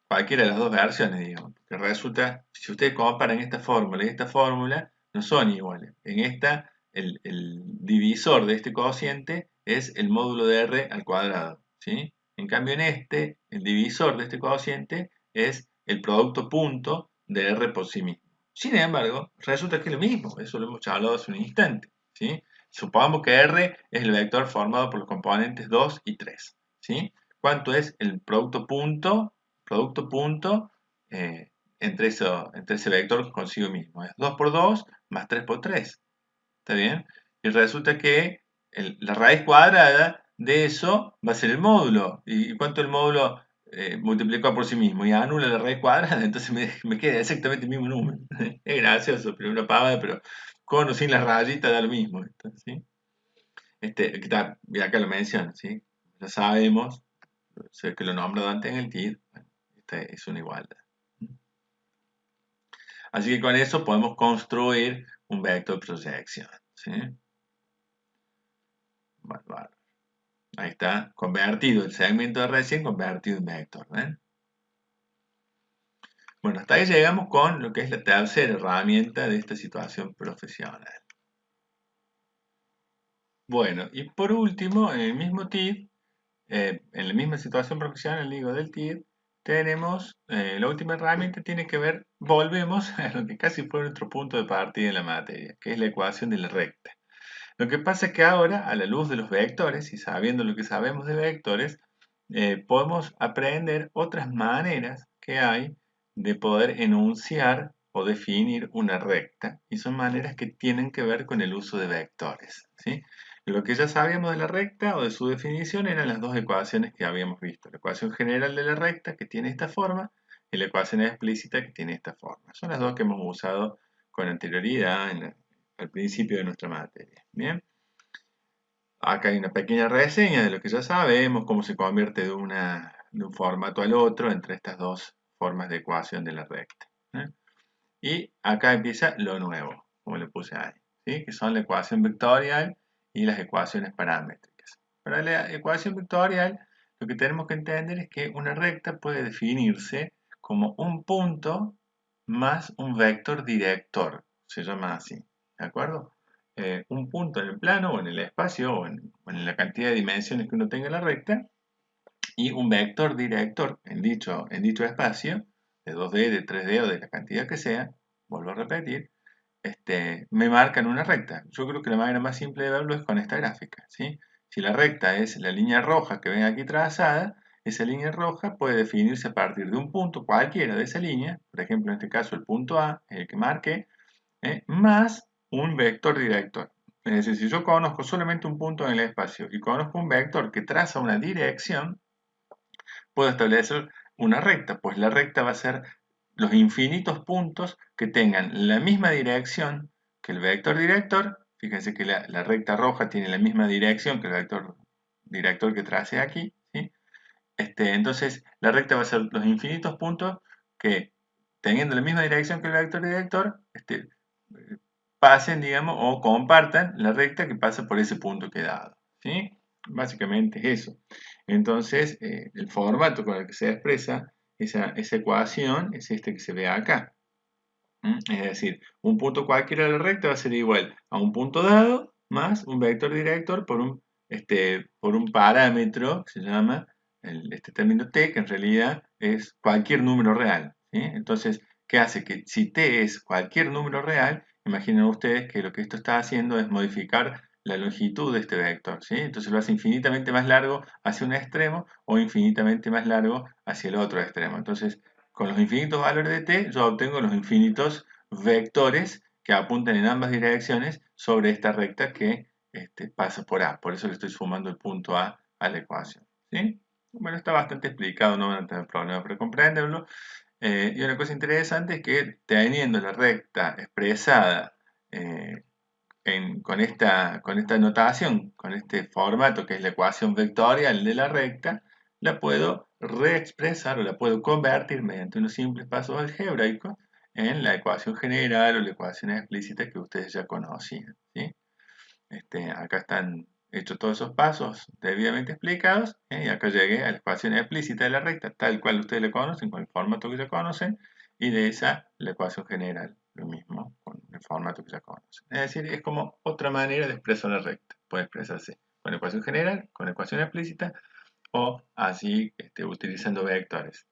Cualquiera de las dos versiones, digamos. Que resulta, si ustedes comparan esta fórmula y esta fórmula, no son iguales. En esta, el divisor de este cociente es el módulo de R al cuadrado. ¿Sí? En cambio, en este, el divisor de este cociente es el producto punto de R por sí mismo. Sin embargo, resulta que es lo mismo. Eso lo hemos hablado hace un instante. ¿Sí? Supongamos que R es el vector formado por los componentes 2 y 3. ¿Sí? ¿Cuánto es el producto punto entre ese vector consigo mismo? Es 2 por 2 más 3 por 3. ¿Está bien? Y resulta que la raíz cuadrada de eso va a ser el módulo. ¿Y cuánto el módulo multiplicado por sí mismo? Y anula la raíz cuadrada, entonces me queda exactamente el mismo número. Es gracioso, pero una pavada, pero con o sin la rayita da lo mismo. ¿Sí? Y acá lo menciona, ¿sí? Ya sabemos, sé que lo nombro antes en el TID, esta es una igualdad. Así que con eso podemos construir un vector de proyección. ¿Sí? Bueno. Ahí está, convertido el segmento de recién, convertido en vector. ¿Ven? Bueno, hasta ahí llegamos con lo que es la tercera herramienta de esta situación profesional. Bueno, y por último, en el mismo TID, en la misma situación profesional, digo, del TID, tenemos, la última herramienta tiene que ver, volvemos a lo que casi fue nuestro punto de partida en la materia, que es la ecuación de la recta. Lo que pasa es que ahora, a la luz de los vectores y sabiendo lo que sabemos de vectores, podemos aprender otras maneras que hay de poder enunciar o definir una recta, y son maneras que tienen que ver con el uso de vectores. ¿Sí? Lo que ya sabíamos de la recta o de su definición eran las dos ecuaciones que habíamos visto. La ecuación general de la recta, que tiene esta forma, y la ecuación explícita, que tiene esta forma. Son las dos que hemos usado con anterioridad al principio de nuestra materia. Bien. Acá hay una pequeña reseña de lo que ya sabemos, cómo se convierte de un formato al otro entre estas dos formas de ecuación de la recta. Y acá empieza lo nuevo, como le puse ahí, ¿sí? Que son la ecuación vectorial y las ecuaciones paramétricas. Para la ecuación vectorial, lo que tenemos que entender es que una recta puede definirse como un punto más un vector director, se llama así, ¿de acuerdo? Un punto en el plano o en el espacio o en la cantidad de dimensiones que uno tenga en la recta y un vector director en dicho espacio de 2D, de 3D o de la cantidad que sea, vuelvo a repetir, me marcan una recta. Yo creo que la manera más simple de verlo es con esta gráfica, ¿sí? Si la recta es la línea roja que ven aquí trazada, esa línea roja puede definirse a partir de un punto cualquiera de esa línea, por ejemplo en este caso el punto A, el que marque, más un vector director. Es decir, si yo conozco solamente un punto en el espacio y conozco un vector que traza una dirección, puedo establecer una recta, pues la recta va a ser los infinitos puntos que tengan la misma dirección que el vector director. Fíjense que la recta roja tiene la misma dirección que el vector director que trace aquí, ¿sí? Entonces, la recta va a ser los infinitos puntos que, teniendo la misma dirección que el vector director, pasen, digamos, o compartan la recta que pasa por ese punto que he dado, ¿sí? Básicamente es eso. Entonces, el formato con el que se expresa esa ecuación es este que se ve acá. Es decir, un punto cualquiera de la recta va a ser igual a un punto dado más un vector director por un parámetro que se llama este término t, que en realidad es cualquier número real. ¿Sí? Entonces, ¿qué hace? Que si t es cualquier número real, imaginen ustedes que lo que esto está haciendo es modificar la longitud de este vector. ¿Sí? Entonces lo hace infinitamente más largo hacia un extremo o infinitamente más largo hacia el otro extremo. Entonces, con los infinitos valores de t, yo obtengo los infinitos vectores que apuntan en ambas direcciones sobre esta recta que pasa por A. Por eso le estoy sumando el punto A la ecuación. ¿Sí? Bueno, está bastante explicado, no van a tener problema para comprenderlo. Y una cosa interesante es que teniendo la recta expresada con esta notación, con este formato que es la ecuación vectorial de la recta, la puedo reexpresar o la puedo convertir mediante unos simples pasos algebraicos en la ecuación general o la ecuación explícita que ustedes ya conocían. ¿Sí? Acá están hechos todos esos pasos debidamente explicados, y acá llegué a la ecuación explícita de la recta, tal cual ustedes la conocen, con el formato que ya conocen, y de esa la ecuación general, lo mismo, con el formato que ya conocen. Es decir, es como otra manera de expresar la recta. Puede expresarse con la ecuación general, con la ecuación explícita, o así utilizando vectores.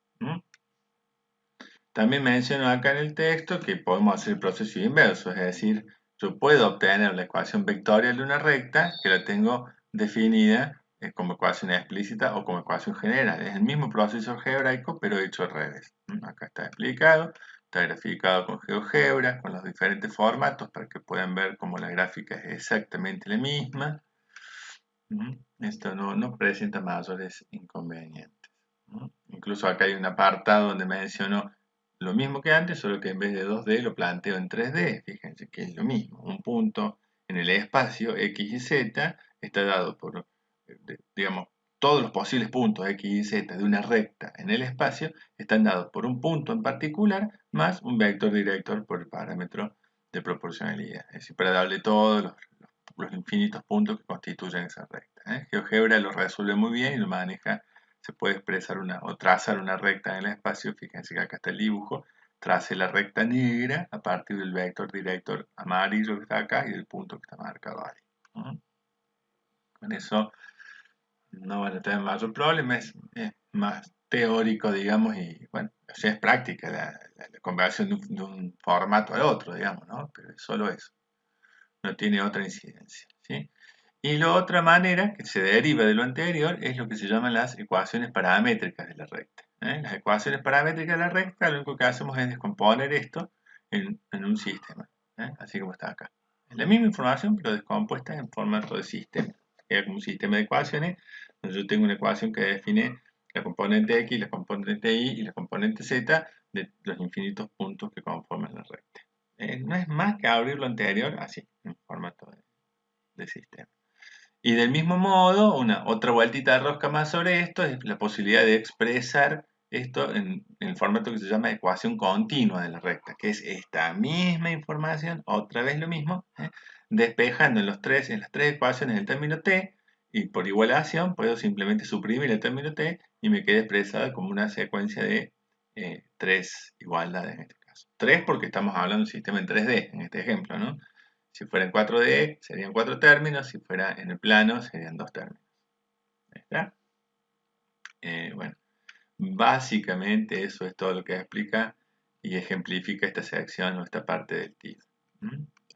También menciono acá en el texto que podemos hacer el proceso inverso, es decir, yo puedo obtener la ecuación vectorial de una recta que la tengo definida como ecuación explícita o como ecuación general. Es el mismo proceso algebraico, pero hecho al revés. Acá está explicado, está graficado con GeoGebra, con los diferentes formatos para que puedan ver cómo la gráfica es exactamente la misma. Esto no presenta mayores inconvenientes. Incluso acá hay un apartado donde menciono lo mismo que antes, solo que en vez de 2D lo planteo en 3D. Fíjense que es lo mismo. Un punto en el espacio X y Z está dado por, digamos, todos los posibles puntos X y Z de una recta en el espacio están dados por un punto en particular más un vector director por el parámetro de proporcionalidad. Es decir, para darle todos los infinitos puntos que constituyen esa recta. GeoGebra lo resuelve muy bien y lo maneja. Se puede expresar o trazar una recta en el espacio. Fíjense que acá está el dibujo. Trace la recta negra a partir del vector director amarillo que está acá y del punto que está marcado ahí. Con eso no van a tener mayor problema, es más teórico, digamos, y bueno, o sea, es práctica la conversión de un formato al otro, digamos, ¿no? Pero es solo eso, no tiene otra incidencia, ¿sí? Y la otra manera que se deriva de lo anterior es lo que se llaman las ecuaciones paramétricas de la recta. Las ecuaciones paramétricas de la recta, lo único que hacemos es descomponer esto en un sistema, así como está acá. Es la misma información, pero descompuesta en formato de sistema. Queda como un sistema de ecuaciones, donde yo tengo una ecuación que define la componente X, la componente Y y la componente Z de los infinitos puntos que conforman la recta. No es más que abrir lo anterior así, en formato de sistema. Y del mismo modo, otra vueltita de rosca más sobre esto es la posibilidad de expresar esto en el formato que se llama ecuación continua de la recta, que es esta misma información, otra vez lo mismo, despejando en las tres ecuaciones el término t, y por igualación puedo simplemente suprimir el término t y me queda expresada como una secuencia de tres igualdades en este caso. Tres porque estamos hablando de un sistema en 3D en este ejemplo, ¿no? Si fuera en 4D serían 4 términos, si fuera en el plano serían 2 términos. ¿Ahí está? Bueno, básicamente eso es todo lo que explica y ejemplifica esta sección o esta parte del TID.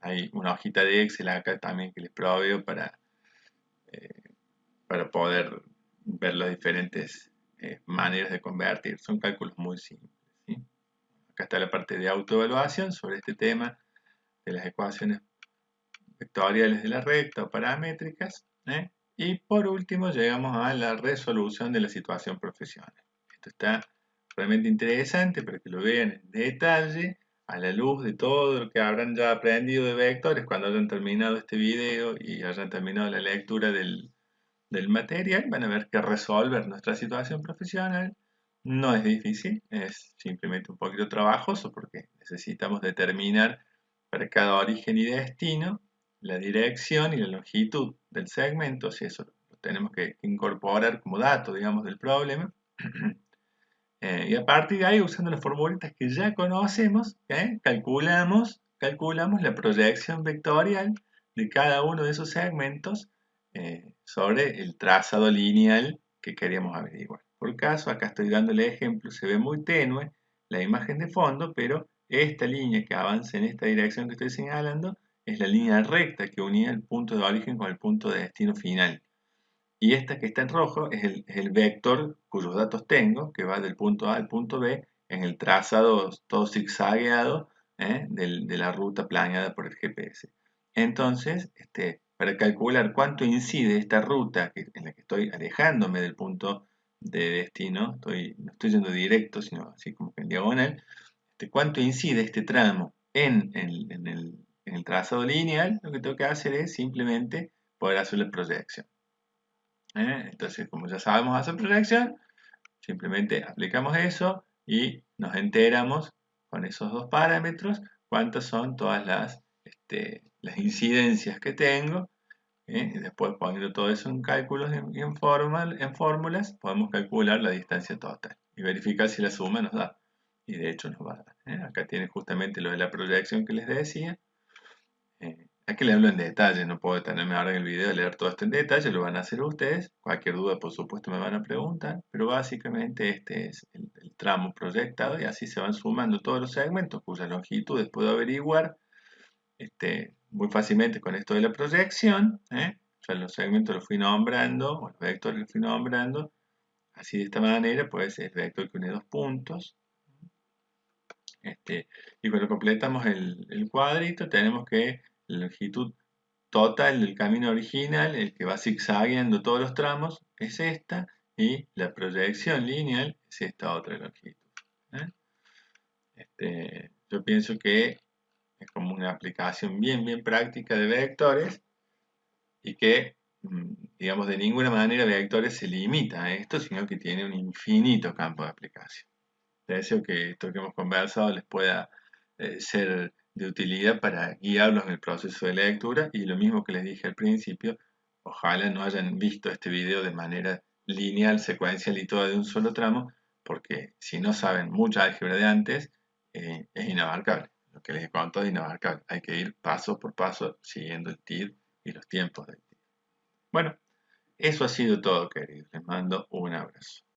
Hay una hojita de Excel acá también que les proveo para poder ver las diferentes maneras de convertir. Son cálculos muy simples. ¿Sí? Acá está la parte de autoevaluación sobre este tema de las ecuaciones vectoriales de la recta o paramétricas. Y por último llegamos a la resolución de la situación profesional. Esto está realmente interesante para que lo vean en detalle a la luz de todo lo que habrán ya aprendido de vectores cuando hayan terminado este video y hayan terminado la lectura del material. Van a ver que resolver nuestra situación profesional no es difícil, es simplemente un poquito trabajoso porque necesitamos determinar para cada origen y destino la dirección y la longitud del segmento, si eso lo tenemos que incorporar como dato, digamos, del problema. Y a partir de ahí, usando las formulitas que ya conocemos, calculamos la proyección vectorial de cada uno de esos segmentos sobre el trazado lineal que queríamos averiguar. Por caso, acá estoy dando el ejemplo, se ve muy tenue la imagen de fondo, pero esta línea que avanza en esta dirección que estoy señalando es la línea recta que unía el punto de origen con el punto de destino final. Y esta que está en rojo es el vector cuyos datos tengo, que va del punto A al punto B en el trazado todo zigzagueado de la ruta planeada por el GPS. Entonces, para calcular cuánto incide esta ruta en la que estoy alejándome del punto de destino, no estoy yendo directo, sino así como que en diagonal, cuánto incide este tramo en el trazado lineal, lo que tengo que hacer es simplemente poder hacer la proyección. Entonces, como ya sabemos hacer proyección, simplemente aplicamos eso y nos enteramos con esos dos parámetros cuántas son todas las incidencias que tengo. Y después, poniendo todo eso en cálculos y en fórmulas, podemos calcular la distancia total y verificar si la suma nos da. Y de hecho nos va a dar. Acá tiene justamente lo de la proyección que les decía. Hay que leerlo en detalle, no puedo detenerme ahora en el video de leer todo esto en detalle, lo van a hacer ustedes. Cualquier duda, por supuesto, me van a preguntar, pero básicamente este es el tramo proyectado y así se van sumando todos los segmentos cuyas longitudes puedo averiguar muy fácilmente con esto de la proyección. Ya los segmentos los fui nombrando, o los vectores los fui nombrando, así de esta manera, pues el vector que une dos puntos. Y cuando completamos el cuadrito, tenemos que la longitud total del camino original, el que va zigzagueando todos los tramos, es esta, y la proyección lineal es esta otra longitud. Yo pienso que es como una aplicación bien práctica de vectores y que, digamos, de ninguna manera vectores se limita a esto, sino que tiene un infinito campo de aplicación. Deseo que esto que hemos conversado les pueda ser de utilidad para guiarlos en el proceso de lectura y lo mismo que les dije al principio, ojalá no hayan visto este video de manera lineal, secuencial y todo de un solo tramo, porque si no saben mucha álgebra de antes, es inabarcable. Lo que les he contado es inabarcable. Hay que ir paso por paso siguiendo el TID y los tiempos del TID. Bueno, eso ha sido todo, queridos. Les mando un abrazo.